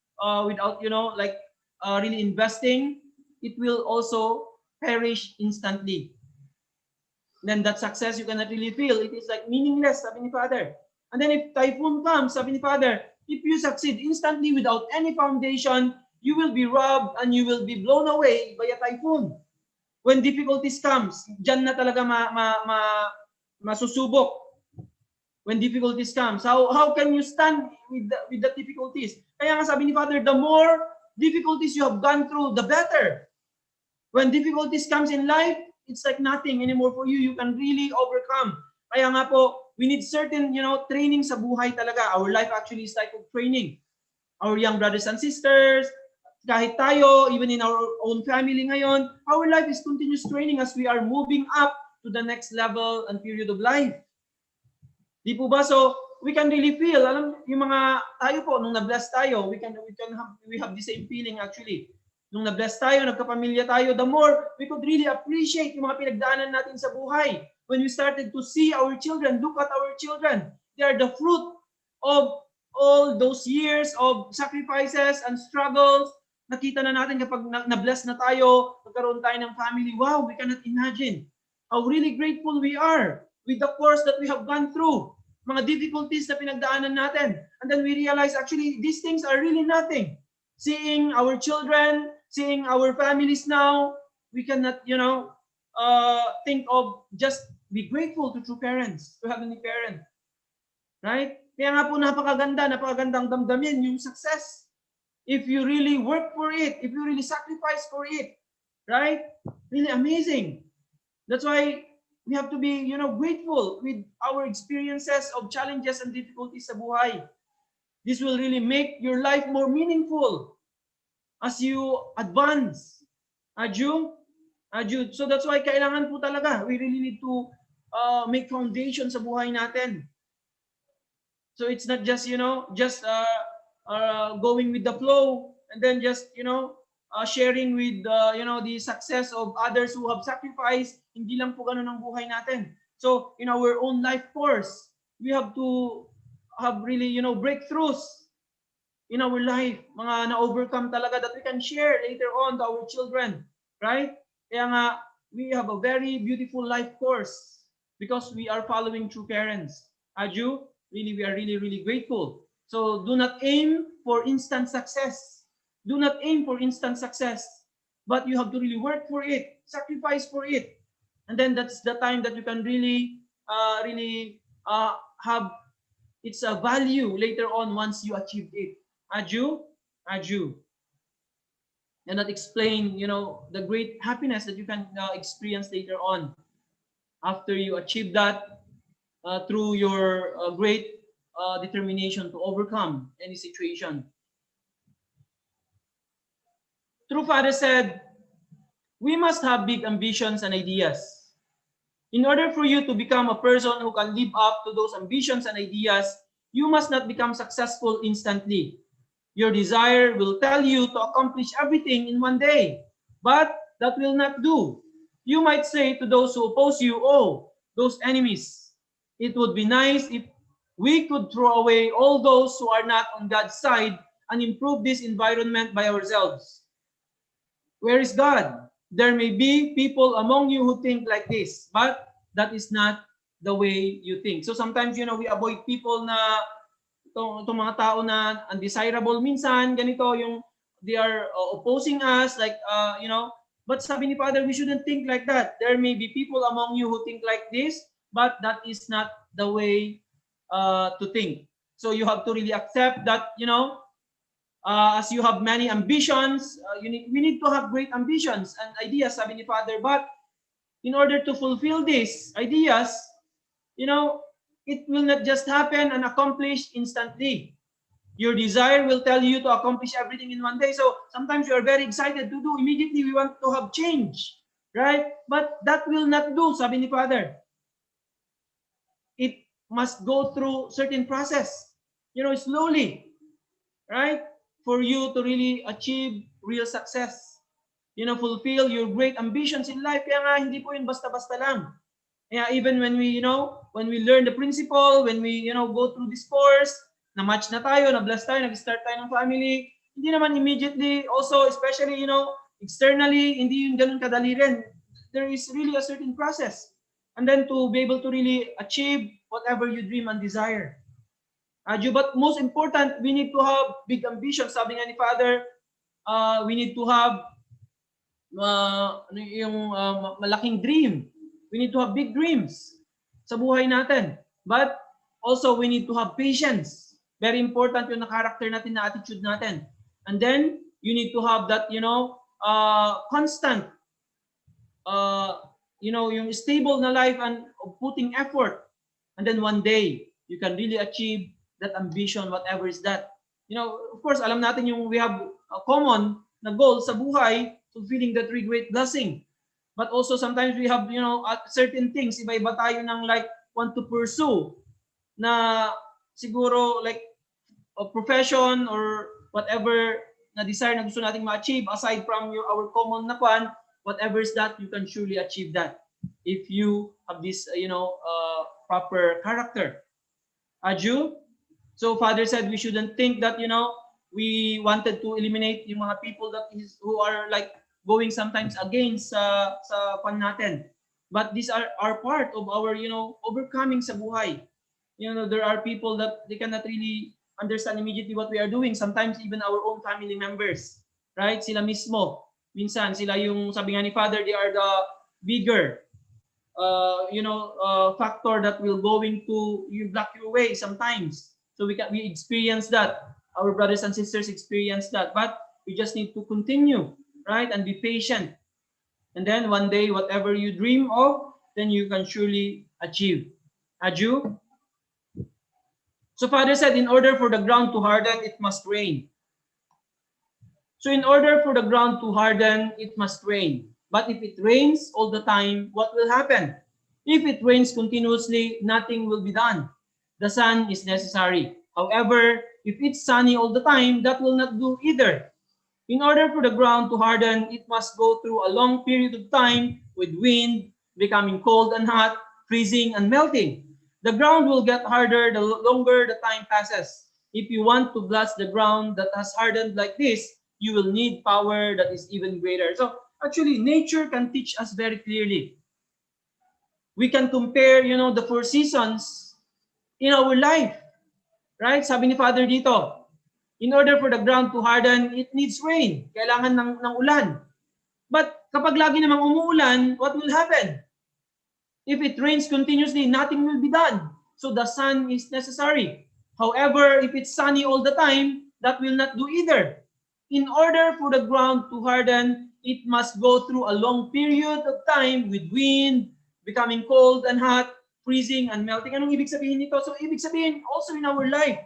without, really investing, it will also perish instantly. And then that success you cannot really feel. It is like meaningless, sabi ni Father. And then if typhoon comes, sabi ni Father, if you succeed instantly without any foundation, you will be robbed and you will be blown away by a typhoon. When difficulties comes, dyan na talaga masusubok. When difficulties comes, how can you stand with the difficulties? Kaya nga sabi ni Father, the more difficulties you have gone through, the better. When difficulties comes in life, it's like nothing anymore for you. You can really overcome. Kaya nga po, we need certain, training sa buhay talaga. Our life actually is type of training. Our young brothers and sisters, kahit tayo, even in our own family ngayon, our life is continuous training as we are moving up to the next level and period of life. Di po ba? So, we can really feel, alam, yung mga tayo po, nung na-bless tayo, we have the same feeling actually. Nung na-bless tayo, nagkapamilya tayo, the more we could really appreciate yung mga pinagdaanan natin sa buhay. When we started to see our children, look at our children. They are the fruit of all those years of sacrifices and struggles. Nakita na natin kapag na-bless na tayo, nagkaroon tayo ng family. Wow, we cannot imagine how really grateful we are with the course that we have gone through. Mga difficulties na pinagdaanan natin. And then we realize actually these things are really nothing. Seeing our children, seeing our families now, we cannot, think of just be grateful to true parents, to heavenly parents. Right? Kaya nga po napakagandang damdamin yung success. If you really work for it, if you really sacrifice for it, right? Really amazing. That's why we have to be, grateful with our experiences of challenges and difficulties sa buhay. This will really make your life more meaningful as you advance. Aju? So that's why kailangan po talaga, we really need to make foundation sa buhay natin. So it's not just, going with the flow and then just, sharing with, the success of others who have sacrificed. Hindi lang po ganun ang buhay natin. So in our own life course, we have to have really, breakthroughs in our life, mga na-overcome talaga that we can share later on to our children, right? Kaya nga, we have a very beautiful life course because we are following true parents. Aju, really, we are really, really grateful. So do not aim for instant success. Do not aim for instant success, but you have to really work for it, sacrifice for it. And then that's the time that you can really, have its a value later on once you achieved it. Aju. And that explain, the great happiness that you can experience later on after you achieve that through your great determination to overcome any situation. True Father said, we must have big ambitions and ideas. In order for you to become a person who can live up to those ambitions and ideas, you must not become successful instantly. Your desire will tell you to accomplish everything in one day, but that will not do. You might say to those who oppose you, oh, those enemies, it would be nice if we could throw away all those who are not on God's side and improve this environment by ourselves. Where is God? There may be people among you who think like this, but that is not the way you think. So sometimes, we avoid people na itong mga tao na undesirable minsan, ganito, yung they are opposing us, like, but sabi ni Father, we shouldn't think like that. There may be people among you who think like this, but that is not the way to think. So you have to really accept that, as you have many ambitions, we need to have great ambitions and ideas, sabi ni Father. But in order to fulfill these ideas, it will not just happen and accomplish instantly. Your desire will tell you to accomplish everything in one day. So sometimes you are very excited to do. Immediately we want to have change, right? But that will not do, sabi ni Father. It must go through certain process, slowly, right? For you to really achieve real success, fulfill your great ambitions in life. Kaya nga, hindi po yun basta-basta lang. Kaya even when we, when we learn the principle, when we, go through this course, na-match na tayo, na-bless tayo, nag-start tayo ng family, hindi naman immediately, also, especially, externally, hindi yung ganun kadali rin. There is really a certain process. And then to be able to really achieve whatever you dream and desire. But most important, we need to have big ambitions. Sabi nga ni Father, we need to have malaking dream. We need to have big dreams sa buhay natin. But also, we need to have patience. Very important yung na-character natin, na attitude natin. And then, You need to have that, constant, yung stable na life and putting effort. And then one day, you can really achieve that ambition, whatever is that. Of course, alam natin we have a common na goal sa buhay, fulfilling that three great blessing. But also sometimes we have, certain things, iba-iba tayo ng want to pursue na siguro like a profession or whatever na desire na gusto nating ma-achieve aside from our common na kwan, whatever is that, you can surely achieve that if you have this, proper character. Aju? So Father said we shouldn't think that, we wanted to eliminate yung mga people who are like going sometimes against sa kwan natin. But these are part of our, overcoming sa buhay. There are people that they cannot really understand immediately what we are doing. Sometimes even our own family members, right? Sila mismo. Minsan, sila yung, sabi nga ni Father, they are the bigger, factor that will going to block your way sometimes. So we experience that. Our brothers and sisters experience that. But we just need to continue, right? And be patient. And then one day, whatever you dream of, then you can surely achieve. Aju? So Father said, in order for the ground to harden, it must rain. So in order for the ground to harden, it must rain. But if it rains all the time, what will happen? If it rains continuously, nothing will be done. The sun is necessary. However, if it's sunny all the time, that will not do either. In order for the ground to harden, it must go through a long period of time with wind, becoming cold and hot, freezing and melting. The ground will get harder the longer the time passes. If you want to blast the ground that has hardened like this, you will need power that is even greater. So actually, nature can teach us very clearly. We can compare, the 4 seasons in our life. Right? Sabi ni Father dito, in order for the ground to harden, it needs rain. Kailangan ng ulan. But kapag lagi namang umuulan, what will happen? If it rains continuously, nothing will be done. So the sun is necessary. However, if it's sunny all the time, that will not do either. In order for the ground to harden, it must go through a long period of time with wind, becoming cold and hot, freezing and melting. Anong ibig sabihin nito? So ibig sabihin also in our life.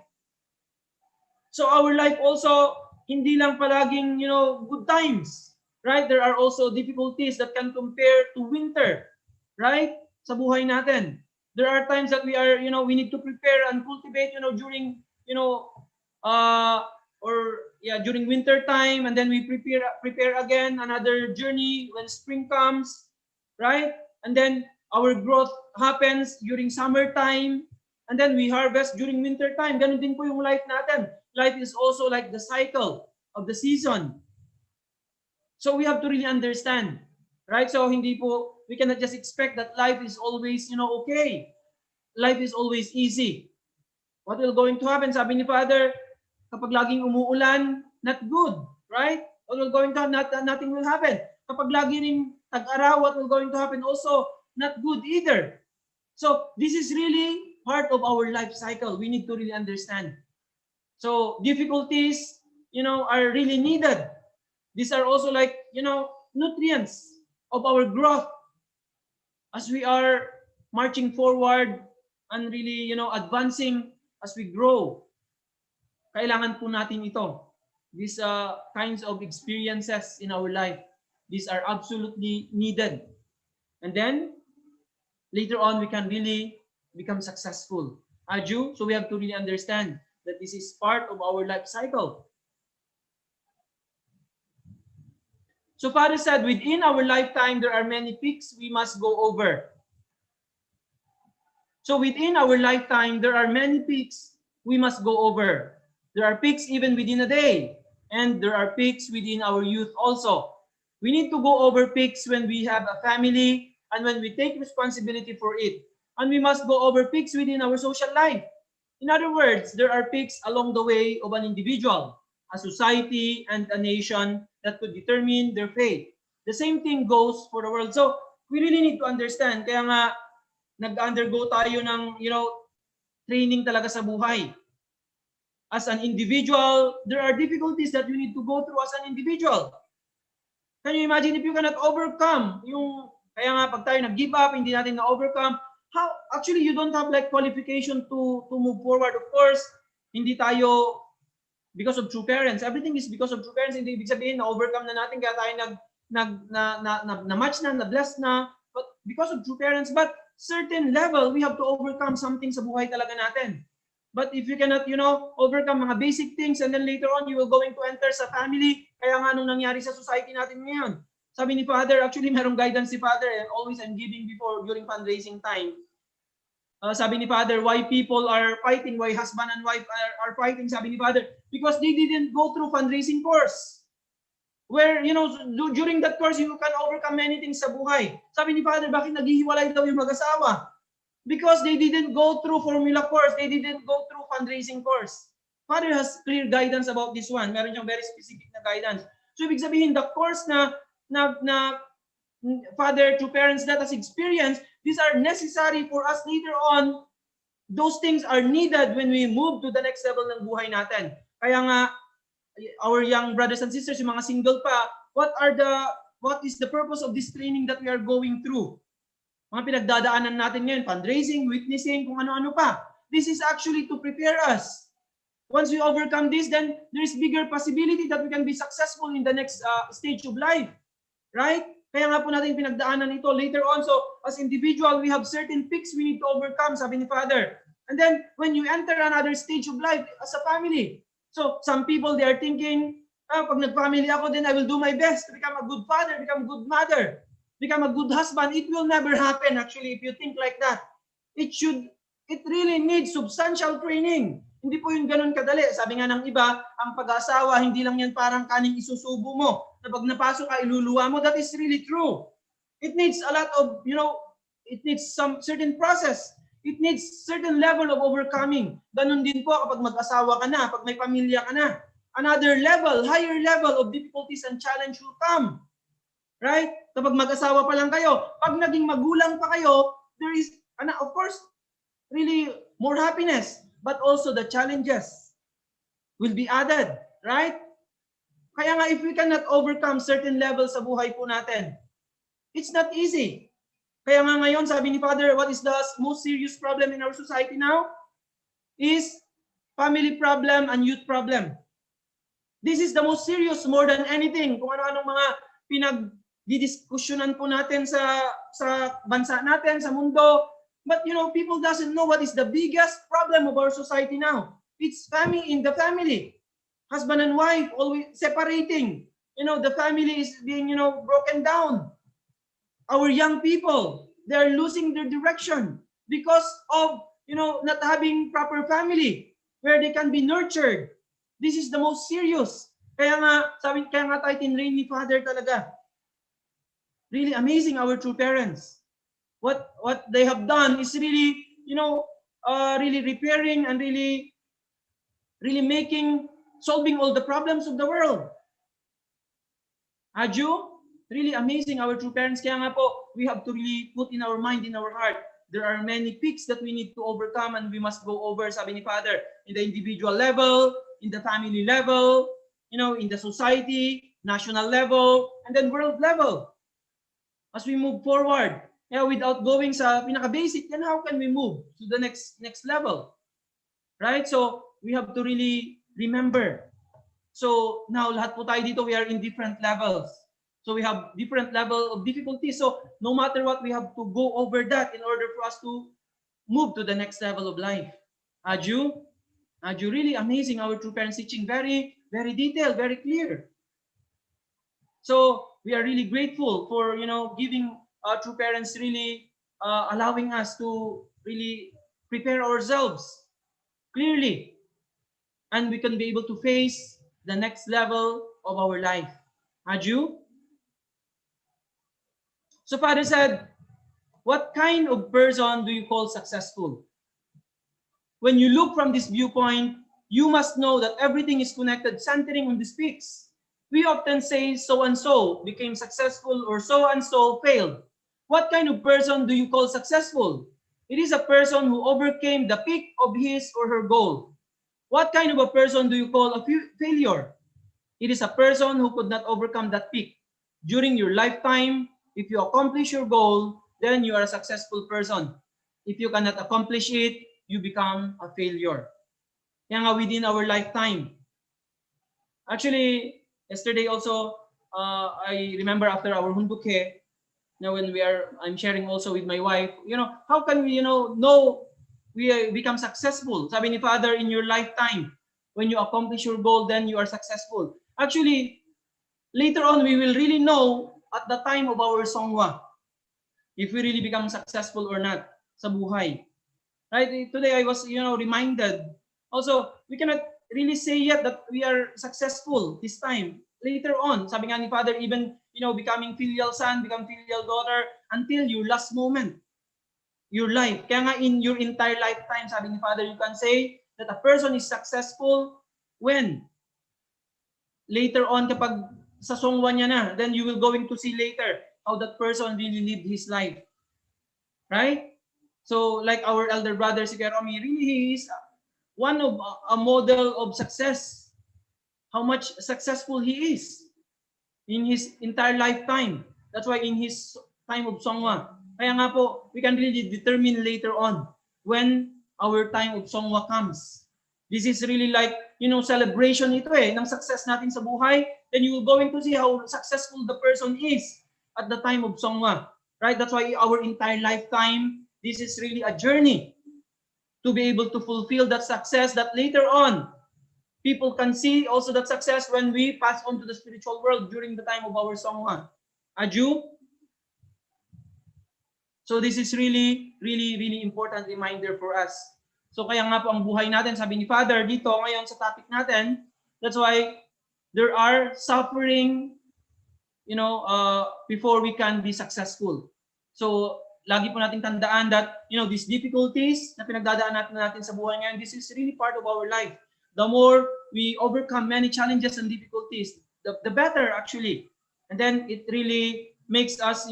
So our life also, hindi lang palaging, good times. Right? There are also difficulties that can compare to winter. Right? Sa buhay natin. There are times that we are, we need to prepare and cultivate, during, during winter time, and then we prepare again another journey when spring comes, right? And then our growth happens during summertime, and then we harvest during winter time. Ganun din po yung life natin. Life is also like the cycle of the season. So we have to really understand, right? So hindi po, we cannot just expect that life is always, okay. Life is always easy. What will going to happen? Sabi ni Father, kapag laging umuulan, not good, right? What will going to happen? Nothing will happen. Kapag lagi rin tag-araw, what will going to happen? Also, not good either. So this is really part of our life cycle. We need to really understand. So difficulties, are really needed. These are also like, nutrients of our growth as we are marching forward and really, advancing as we grow. Kailangan po natin ito. These kinds of experiences in our life. These are absolutely needed. And then, later on, we can really become successful. Aju, so we have to really understand that this is part of our life cycle. So Father said, within our lifetime, there are many peaks we must go over. So within our lifetime, there are many peaks we must go over. There are peaks even within a day, and there are peaks within our youth also. We need to go over peaks when we have a family and when we take responsibility for it. And we must go over peaks within our social life. In other words, there are peaks along the way of an individual, a society, and a nation that could determine their fate. The same thing goes for the world. So we really need to understand. Kaya nga, nag-undergo tayo ng, training talaga sa buhay. as an individual, there are difficulties that you need to go through as an individual. Can you imagine if you cannot overcome yung, kaya nga pag tayo nag-give up, hindi natin na-overcome, how, actually you don't have like qualification to move forward. Of course, hindi tayo, because of true parents, everything is because of true parents, hindi ibig sabihin na-overcome na natin, kaya tayo na-match na, na-bless na, but because of true parents, but certain level, we have to overcome something sa buhay talaga natin. But if you cannot, you know, overcome mga basic things and then later on, you will going to enter sa family. Kaya nga nung nangyari sa society natin ngayon. Sabi ni Father, actually merong guidance si Father and always I'm giving before during fundraising time. Sabi ni Father, why people are fighting, why husband and wife are fighting, sabi ni Father, because they didn't go through fundraising course. Where, you know, during that course, you can overcome many things sa buhay. Sabi ni Father, bakit naghihiwalay daw yung mag-asawa? Because they didn't go through formula course, they didn't go through fundraising course. Father has clear guidance about this one. Meron siyang very specific na guidance. So, ibig sabihin, the course na Father, true parents that has experienced, these are necessary for us later on. Those things are needed when we move to the next level ng buhay natin. Kaya nga, our young brothers and sisters, yung mga single pa, what is the purpose of this training that we are going through? Mga pinagdadaanan natin ngayon, fundraising, witnessing, kung ano-ano pa. This is actually to prepare us. Once we overcome this, then there is bigger possibility that we can be successful in the next stage of life. Right? Kaya nga po natin pinagdaanan ito later on. So, as individual, we have certain peaks we need to overcome, sabi ni Father. And then, when you enter another stage of life as a family, so some people, they are thinking, pag nag-family ako, then I will do my best to become a good father, become a good mother, become a good husband. It will never happen, actually, if you think like that. It really needs substantial training. Hindi po yung ganun kadali. Sabi nga ng iba, ang pag-asawa, hindi lang yan parang kaning isusubo mo. Na pag napasok ka, iluluwa mo. That is really true. It needs a lot of, you know, it needs some certain process. It needs certain level of overcoming. Ganun din po kapag mag-asawa ka na, pag may pamilya ka na. Another level, higher level of difficulties and challenge will come. Right? Kapag mag-asawa pa lang kayo, pag naging magulang pa kayo, there is, of course, really more happiness. But also the challenges will be added, right? Kaya nga, if we cannot overcome certain levels sa buhay po natin, it's not easy. Kaya nga ngayon, sabi ni Father, what is the most serious problem in our society now? Is family problem and youth problem. This is the most serious more than anything. Kung ano-anong mga pinagdidiskusyonan po natin sa bansa natin, sa mundo. But you know, people doesn't know what is the biggest problem of our society now. It's family in the family. Husband and wife always separating. You know, the family is being, you know, broken down. Our young people, they are losing their direction because of, you know, not having proper family where they can be nurtured. This is the most serious. Kaya nga tayo tinrain ni Father talaga. Really amazing, our true parents. What they have done is really, you know, really repairing and really solving all the problems of the world. Aju, really amazing, our true parents. Kaya nga po, we have to really put in our mind, in our heart, there are many peaks that we need to overcome and we must go over, sabi ni Father, in the individual level, in the family level, you know, in the society, national level, and then world level. As we move forward, without going sa pinaka-basic, then how can we move to the next level? Right? So, we have to really remember. So, now, lahat po tayo dito, we are in different levels. So, we have different level of difficulty. So, no matter what, we have to go over that in order for us to move to the next level of life. Aju, really amazing. Our true parents teaching very, very detailed, very clear. So, we are really grateful for, you know, giving true parents really allowing us to really prepare ourselves clearly, and we can be able to face the next level of our life. Aju? So Father said, what kind of person do you call successful? When you look from this viewpoint, you must know that everything is connected, centering on these peaks. We often say so-and-so became successful or so-and-so failed. What kind of person do you call successful? It is a person who overcame the peak of his or her goal. What kind of a person do you call a failure? It is a person who could not overcome that peak. During your lifetime, if you accomplish your goal, then you are a successful person. If you cannot accomplish it, you become a failure. Kaya nga within our lifetime. Actually, yesterday also, I remember after our hunduke, when I'm sharing also with my wife, how can we, know we become successful? Sabi ni Father, in your lifetime, when you accomplish your goal, then you are successful. Actually, later on, we will really know at the time of our songwa if we really become successful or not sa buhay. Right? Today, I was, reminded. Also, we cannot really say yet that we are successful this time. Later on, sabi nga ni Father, even, becoming filial son, become filial daughter, until your last moment, your life. Kaya nga in your entire lifetime, sabi ni Father, you can say that a person is successful when later on kapag sa songwa niya na, then you will going to see later how that person really lived his life. Right? So like our elder brother si Romy, really he is one of a model of success. How much successful he is in his entire lifetime. That's why in his time of songwa, kaya nga po, we can really determine later on when our time of songwa comes. This is really like, celebration ito ng success natin sa buhay. Then you will going to see how successful the person is at the time of songwa. Right? That's why our entire lifetime, this is really a journey to be able to fulfill that success that later on, people can see also that success when we pass on to the spiritual world during the time of our songwa. Aju? So this is really, really, really important reminder for us. So kaya nga po ang buhay natin, sabi ni Father dito ngayon sa topic natin, that's why there are suffering, before we can be successful. So lagi po natin tandaan that, these difficulties na pinagdadaan natin sa buhay ngayon, this is really part of our life. The more we overcome many challenges and difficulties, the better actually. And then it really makes us,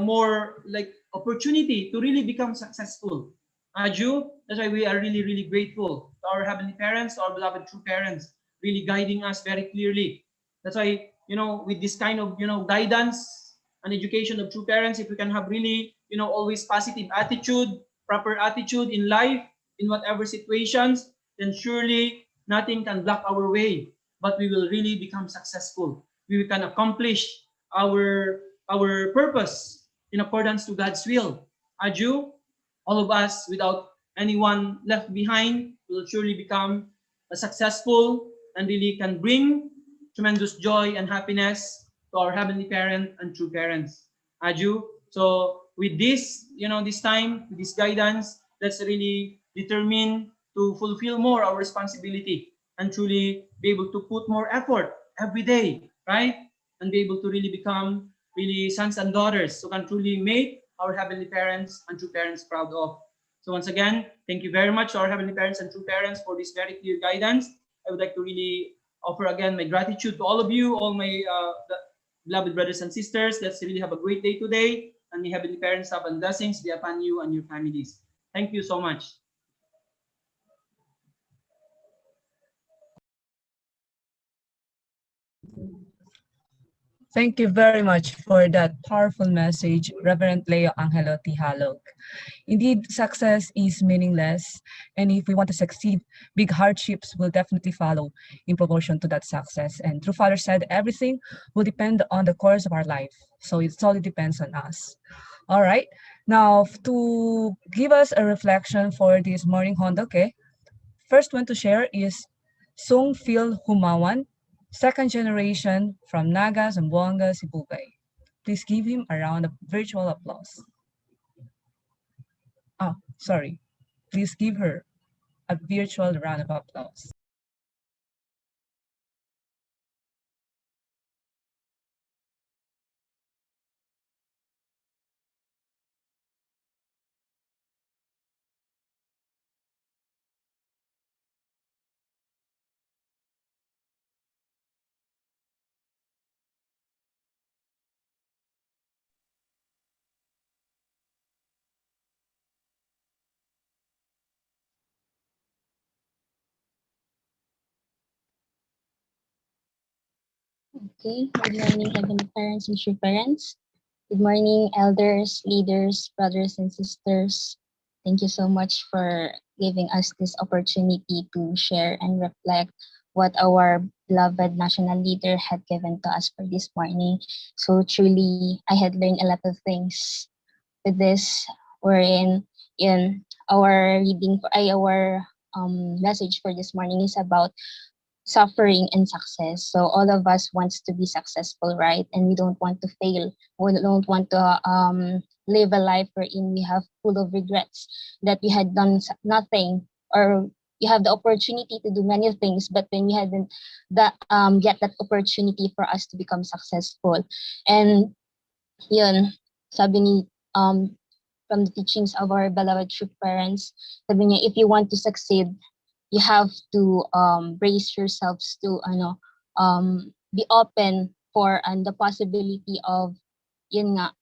more like opportunity to really become successful. Aju, that's why we are really, really grateful to our heavenly parents, to our beloved true parents, really guiding us very clearly. That's why, with this kind of, guidance and education of true parents, if we can have really, always positive attitude, proper attitude in life, in whatever situations, then surely nothing can block our way, but we will really become successful. We can accomplish our purpose in accordance to God's will. Aju, all of us, without anyone left behind, will surely become successful and really can bring tremendous joy and happiness to our heavenly parent and true parents. Aju. So with this, this time, with this guidance, let's really determine to fulfill more our responsibility and truly be able to put more effort every day, right? And be able to really become really sons and daughters who can truly make our heavenly parents and true parents proud of. So once again, thank you very much to our heavenly parents and true parents for this very clear guidance. I would like to really offer again my gratitude to all of you, all my beloved brothers and sisters. Let's really have a great day today, and may heavenly parents have and blessings be upon you and your families. Thank you so much. Thank you very much for that powerful message, Reverend Leo Angelo Tihalog. Indeed, success is meaningless, and if we want to succeed, big hardships will definitely follow in proportion to that success. And True Father said everything will depend on the course of our life, so it solely depends on us. All right, now to give us a reflection for this morning Hondoke, first one to share is Sung Phil Humawan, second generation from Naga, Zamboanga, Sibugay. Please give him a round of virtual applause. Oh, sorry. Please give her a virtual round of applause. Okay, good morning, Heavenly Parents and true parents. Good morning, elders, leaders, brothers, and sisters. Thank you so much for giving us this opportunity to share and reflect what our beloved national leader had given to us for this morning. So truly, I had learned a lot of things with this, wherein in our reading, our message for this morning is about suffering and success. So all of us wants to be successful, right? And we don't want to fail. We don't want to live a life wherein we have full of regrets that we had done nothing, or you have the opportunity to do many things, but then we hadn't get that opportunity for us to become successful. And yun, sabi ni from the teachings of our beloved true parents, sabi niya, if you want to succeed, you have to brace yourselves to be open for the possibility of yun nga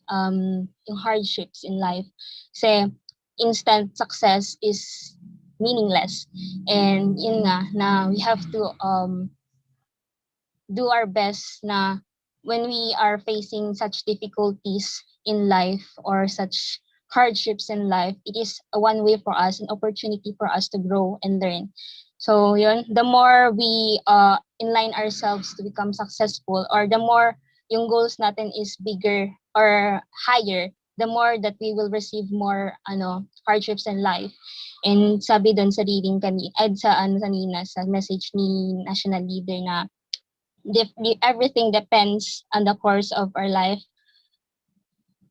yung hardships in life. Kasi instant success is meaningless, and yun nga na we have to do our best na when we are facing such difficulties in life or such hardships in life, it is a one way for us, an opportunity for us to grow and learn. So yun, the more we inline ourselves to become successful, or the more yung goals natin is bigger or higher, the more that we will receive more hardships in life. And sabi doon sa reading kanina sa message ni national leader na everything depends on the course of our life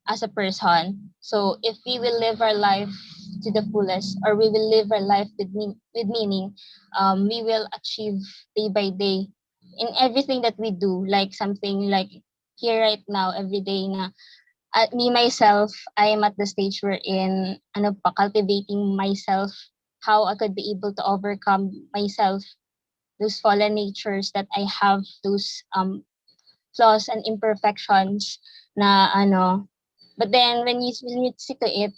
as a person. So if we will live our life to the fullest, or we will live our life with meaning, we will achieve day by day in everything that we do. Like something like here right now, every day na me myself, I am at the stage wherein cultivating myself, how I could be able to overcome myself, those fallen natures that I have, those flaws and imperfections na but then when you see to it,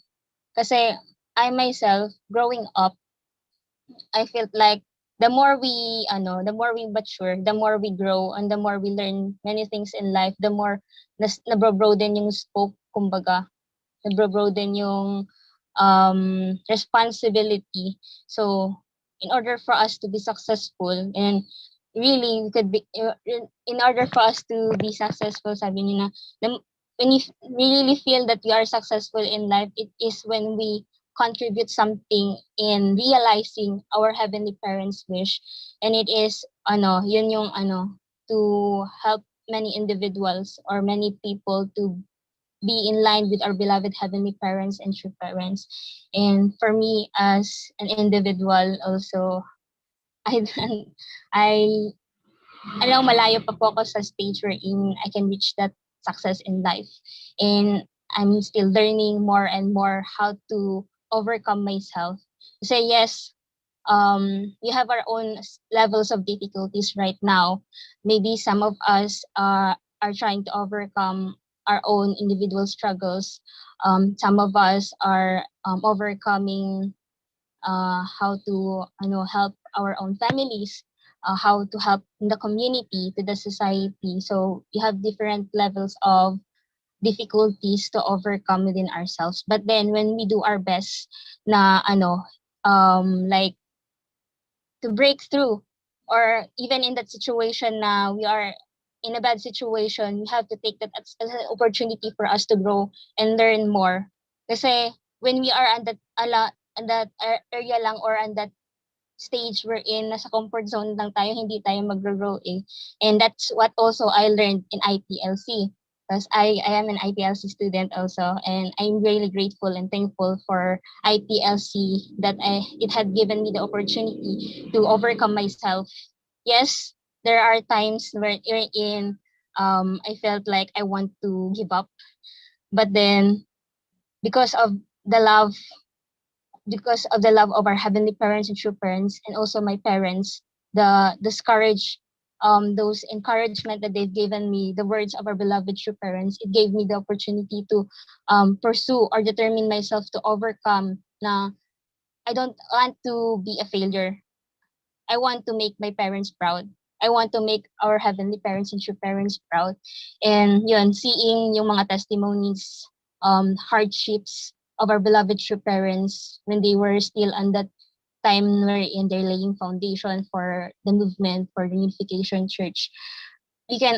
kasi I myself growing up, I felt like the more we mature, the more we grow, and the more we learn many things in life, the more nabro-broaden yung scope, kumbaga, nabro-broaden yung responsibility. So in order for us to be successful, and really we could be in order for us to be successful, sabi niyo na when you really feel that you are successful in life, it is when we contribute something in realizing our heavenly parents wish, and it is yun yung to help many individuals or many people to be in line with our beloved heavenly parents and true parents. And for me as an individual also, I I malayo pa po ako sa stage wherein I can reach that success in life. And I'm still learning more and more how to overcome myself. Say yes, we have our own levels of difficulties right now. Maybe some of us are trying to overcome our own individual struggles. Some of us are overcoming how to help our own families, how to help in the community, to the society. So we have different levels of difficulties to overcome within ourselves. But then when we do our best na like to break through, or even in that situation na we are in a bad situation, we have to take that as an opportunity for us to grow and learn more. Kasi when we are on that area lang, or on that stage we're in, nasa comfort zone lang tayo, hindi tayo mag-grow eh. And that's what also I learned in IPLC. Because I am an IPLC student also, and I'm really grateful and thankful for IPLC that it had given me the opportunity to overcome myself. Yes, there are times wherein I felt like I want to give up, but then because of the love of our heavenly parents and true parents, and also my parents, the courage, those encouragement that they've given me, the words of our beloved true parents, it gave me the opportunity to pursue or determine myself to overcome na I don't want to be a failure. I want to make my parents proud. I want to make our heavenly parents and true parents proud. And yun, seeing yung mga testimonies, hardships of our beloved true parents when they were still on that time wherein they're laying foundation for the movement for the Unification Church. We can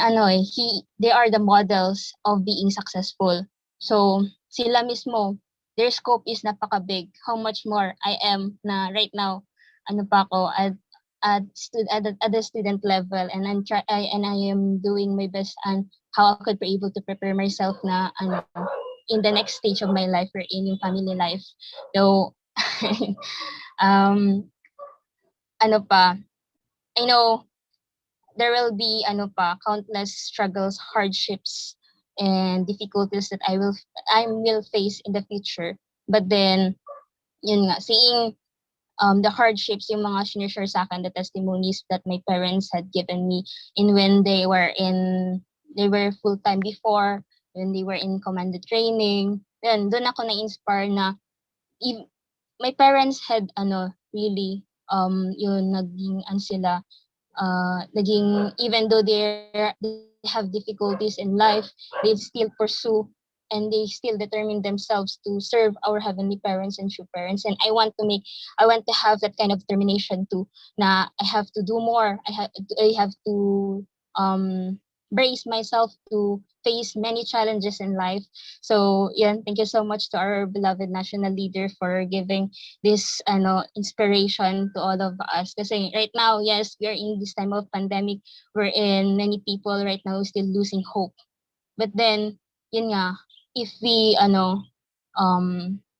they are the models of being successful. So sila mismo, their scope is napaka-big. How much more I am na right now, ano pa ako at the student level, and I am doing my best and how I could be able to prepare myself na in the next stage of my life or in yung family life. So um ano pa, I know there will be countless struggles, hardships, and difficulties that I will face in the future. But then, yun nga, seeing the hardships, yung mga sinishare sa akin, the testimonies that my parents had given me in when they were full time before, when they were in commando training. Then doon ako na-inspire na my parents had really yun naging sila naging even though they have difficulties in life, they still pursue and they still determine themselves to serve our heavenly parents and true parents. And I want to have that kind of determination too. Na I have to do more. I have to brace myself to face many challenges in life. So yeah, thank you so much to our beloved national leader for giving this inspiration to all of us. Kasi right now, yes, we are in this time of pandemic wherein many people right now still losing hope. But then, yun nga, if we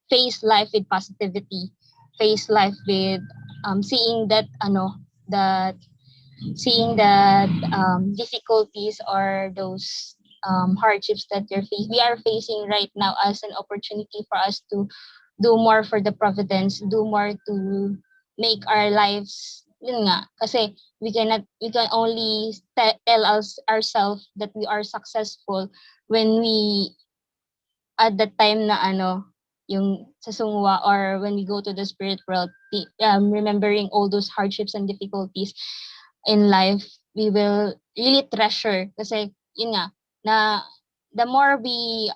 face life with positivity, face life with seeing that that difficulties or those hardships that we are facing right now as an opportunity for us to do more for the providence, do more to make our lives, yun nga, kasi we can only tell ourselves that we are successful when we, at the time na yung sa sungwa or when we go to the spirit world, remembering all those hardships and difficulties in life, we will really treasure. Kasi yun nga, na the more we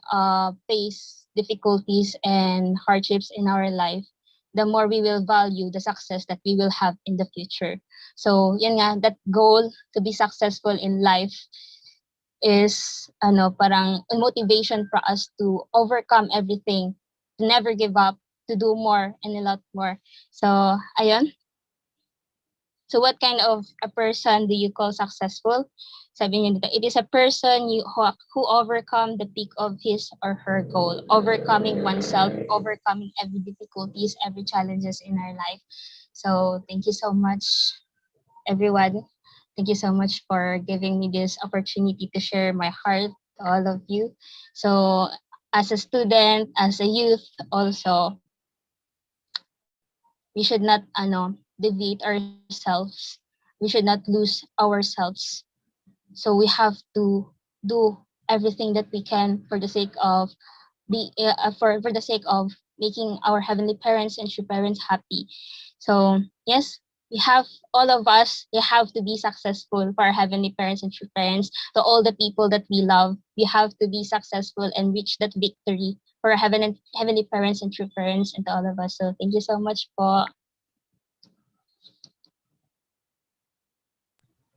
face difficulties and hardships in our life, the more we will value the success that we will have in the future. So yun nga, that goal to be successful in life is parang motivation for us to overcome everything, to never give up, to do more and a lot more. So ayun. So what kind of a person do you call successful? Sabi niya dito, it is a person who overcome the peak of his or her goal, overcoming oneself, overcoming every difficulties, every challenges in our life. So thank you so much, everyone. Thank you so much for giving me this opportunity to share my heart to all of you. So as a student, as a youth also, we should not deviate ourselves. We should not lose ourselves. So we have to do everything that we can for the sake of for the sake of making our heavenly parents and true parents happy. So yes, we have, all of us, we have to be successful for our heavenly parents and true parents. To all the people that we love, we have to be successful and reach that victory for our heavenly parents and true parents and to all of us. So thank you so much po.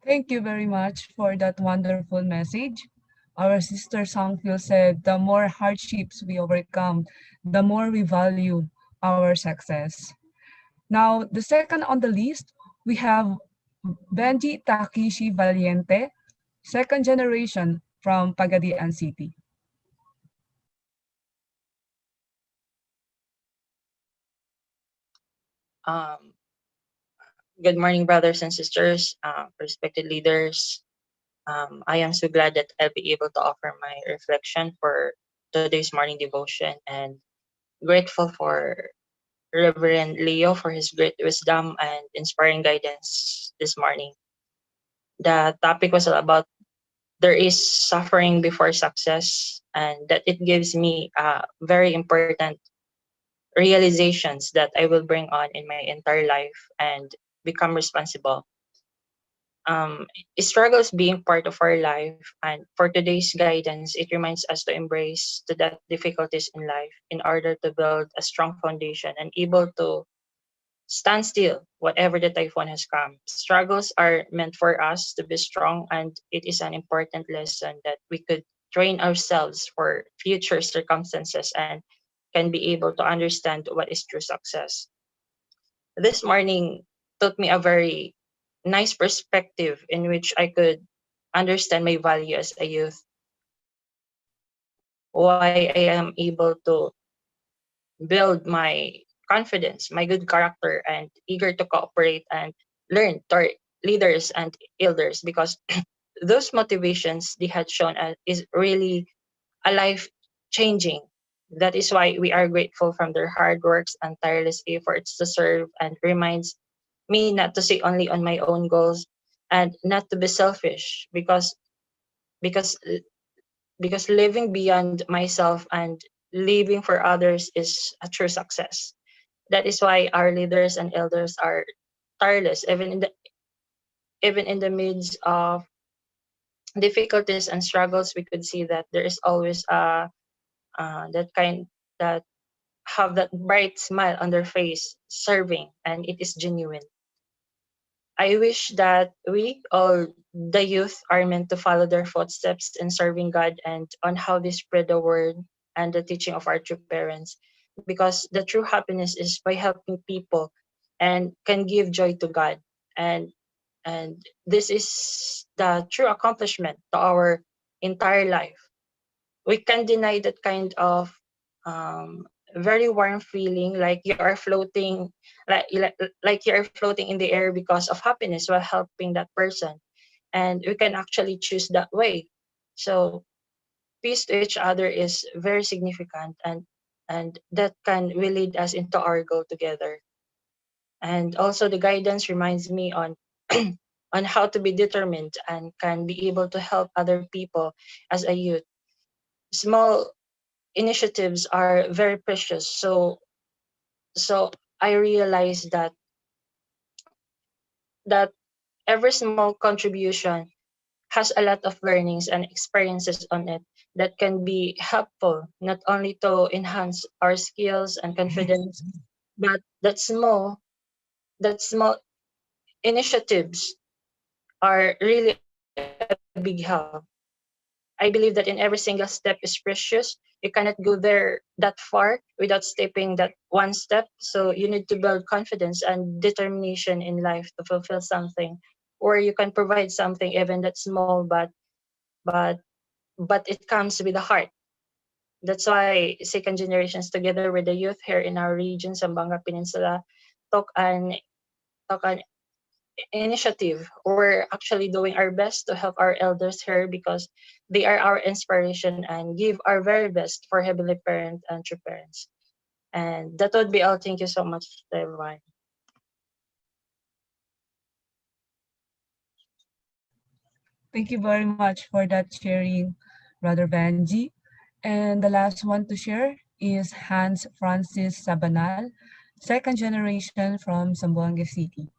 Thank you very much for that wonderful message. Our sister Sangfil said, the more hardships we overcome, the more we value our success. Now, the second on the list, we have Benji Takishi Valiente, second generation from Pagadian City. Good morning, brothers and sisters, respected leaders. I am so glad that I'll be able to offer my reflection for today's morning devotion, and grateful for Reverend Leo for his great wisdom and inspiring guidance this morning. The topic was about there is suffering before success, and that it gives me very important realizations that I will bring on in my entire life and become responsible. um, struggles being part of our life, and for today's guidance, it reminds us to embrace to that difficulties in life in order to build a strong foundation and able to stand still whatever the typhoon has come. Struggles are meant for us to be strong, and it is an important lesson that we could train ourselves for future circumstances and can be able to understand what is true success. This morning taught me a very nice perspective in which I could understand my value as a youth, why I am able to build my confidence, my good character, and eager to cooperate and learn to our leaders and elders, because those motivations they had shown us is really a life changing. That is why we are grateful from their hard works and tireless efforts to serve, and reminds me not to stay only on my own goals and not to be selfish, because because living beyond myself and living for others is a true success. That is why our leaders and elders are tireless, even in the midst of difficulties and struggles. We could see that there is always that kind that have that bright smile on their face, serving, and it is genuine. I wish that we, all the youth, are meant to follow their footsteps in serving God and on how they spread the word and the teaching of our true parents. Because the true happiness is by helping people and can give joy to God. And and this is the true accomplishment to our entire life. We can deny that kind of um, very warm feeling, like you are floating, like you are floating in the air because of happiness while helping that person, and we can actually choose that way. So peace to each other is very significant, and that can will lead us into our goal together. And also the guidance reminds me on on how to be determined and can be able to help other people as a youth. Small initiatives are very precious. So I realized that every small contribution has a lot of learnings and experiences on it that can be helpful not only to enhance our skills and confidence, but that small initiatives are really a big help. I believe that in every single step is precious. You cannot go there that far without stepping that one step. So you need to build confidence and determination in life to fulfill something, or you can provide something even that small, but but it comes with the heart. That's why second generations together with the youth here in our region, Zamboanga Peninsula, took an took an initiative. We're actually doing our best to help our elders here because they are our inspiration and give our very best for Heavenly Parent and true parents. And that would be all. Thank you so much, everyone. Thank you very much for that sharing, Brother Benji. And the last one to share is Hans Francis Sabanal, second generation from Zamboanga City.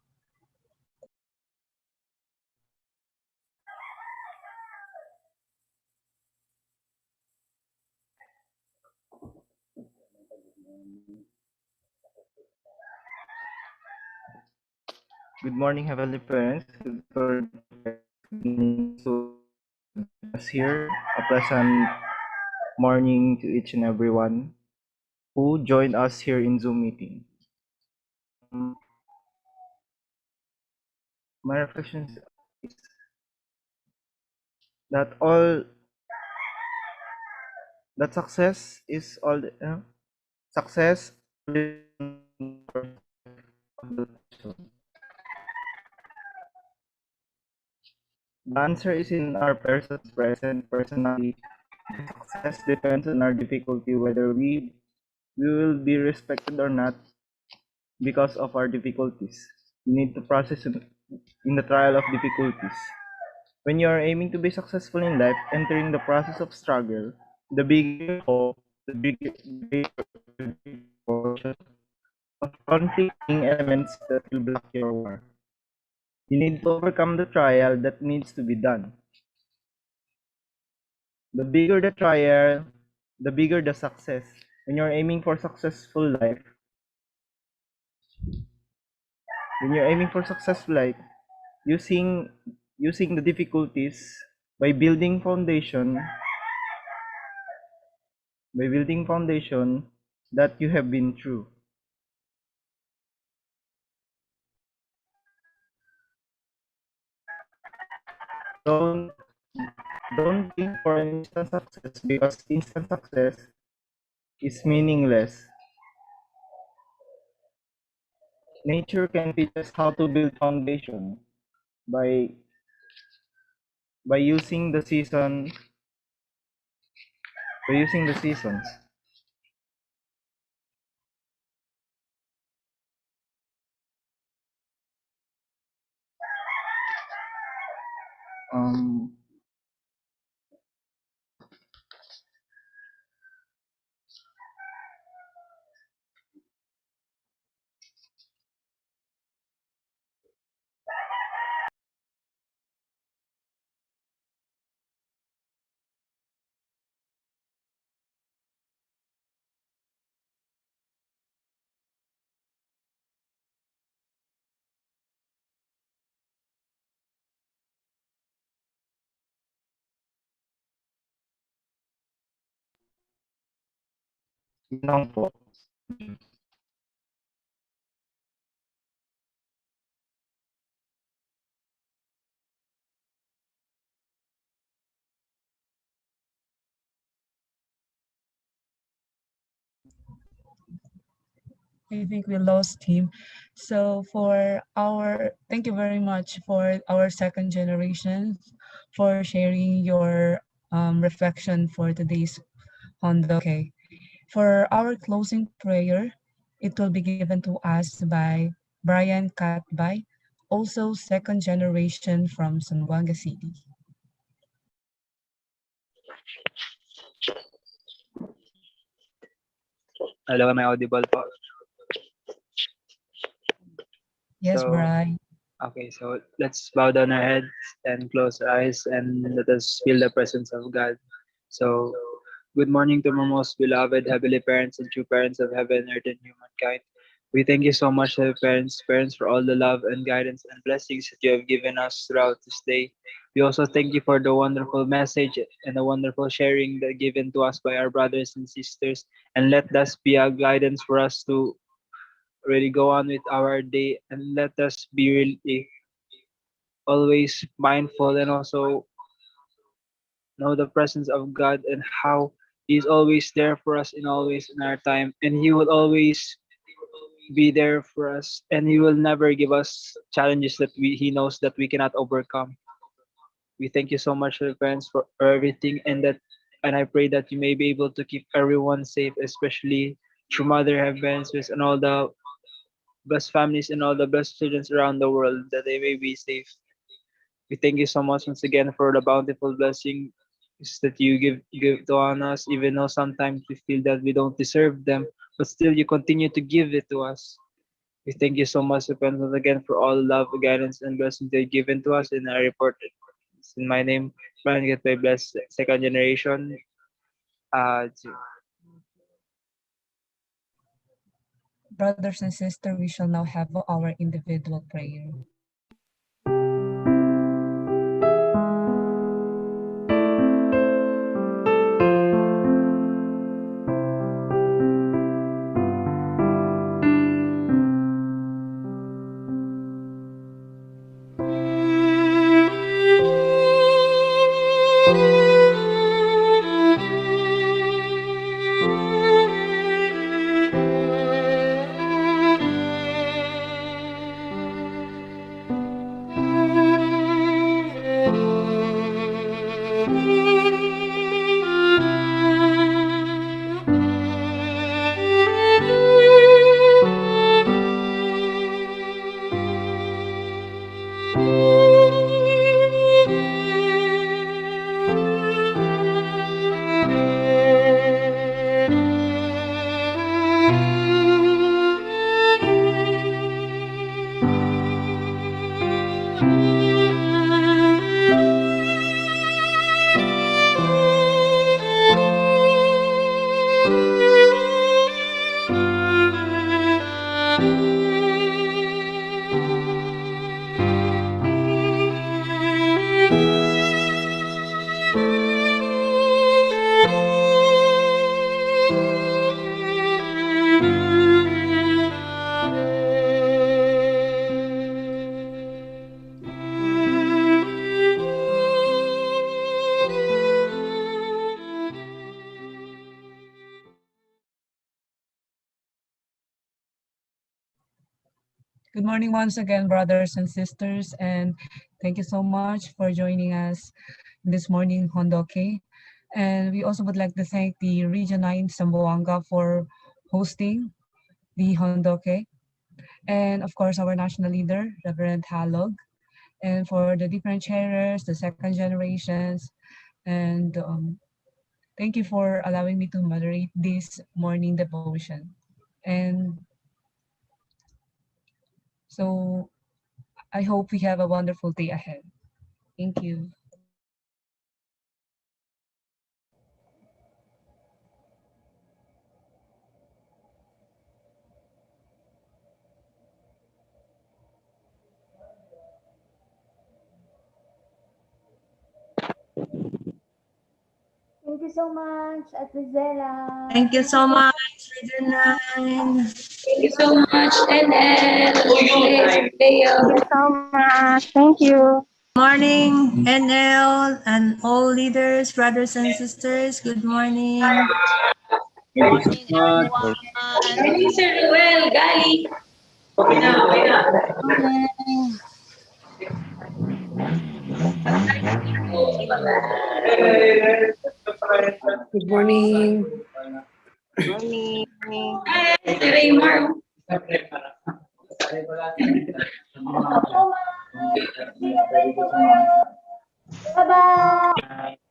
Good morning, Heavenly Parents. Good Lord, good morning to us here. A pleasant morning to each and everyone who joined us here in Zoom meeting. Um, my reflections is that all that success is all success of the person. The answer is in our person's present personality. Success depends on our difficulty, whether we will be respected or not because of our difficulties. We need to process it in the trial of difficulties. When you are aiming to be successful in life, entering the process of struggle, the bigger you fall, the greater the portion of conflicting elements that will block your war. You need to overcome the trial that needs to be done. The bigger the trial, the bigger the success. When you're aiming for successful life, when you're aiming for successful life, using using the difficulties by building foundation that you have been through. Don't don't aim for an instant success because instant success is meaningless. Nature can teach us how to build foundation by by using the season by using the seasons. Um, yun lang po. I think we lost him. So thank you very much for our second generation for sharing your reflection for today's Honda. Okay. For our closing prayer, it will be given to us by Brian Katbay, also second generation from Zamboanga City. Hello, am I audible po? Yes, So, Brian. okay, so let's bow down our heads and close our eyes and let us feel the presence of God. So, good morning to my most beloved heavenly parents and true parents of heaven, earth, and humankind. We thank you so much, parents, for all the love and guidance and blessings that you have given us throughout this day. We also thank you for the wonderful message and the wonderful sharing that given to us by our brothers and sisters. And let us be a guidance for us to really go on with our day and let us be really always mindful and also know the presence of God and how He's always there for us in always in our time, and He will always be there for us, and He will never give us challenges that He knows that we cannot overcome. We thank you so much, friends, for everything, and I pray that you may be able to keep everyone safe, especially through Mother Heavens and all the blessed families and all the blessed children around the world, that they may be safe. We thank you so much once again for the bountiful blessings that you give to on us, even though sometimes we feel that we don't deserve them, but still you continue to give it to us. We thank you so much once again for all love, guidance, and blessings that you've given to us. And I report it. It's in my name, Brian Get by Blessed Second Generation. Brothers and sisters, we shall now have our individual prayer. Good morning once again, brothers and sisters, and thank you so much for joining us this morning, Hondoke. And we also would like to thank the Region 9 Zamboanga for hosting the Hondoke, and of course our national leader, Reverend Halog, and for the different sharers, the second generations, and thank you for allowing me to moderate this morning devotion. And so I hope we have a wonderful day ahead. Thank you. Thank you so much, At Rizela. Thank you so much, Region 9. Thank you so much, NL. Thank you so much. Thank you. Morning, NL and all leaders, brothers and sisters. Good morning. Thank you so much. Morning, Sir Ruel. Gali. Good morning. Morning. Hi, Sir Raymar. Thank you so much. See you, thank you,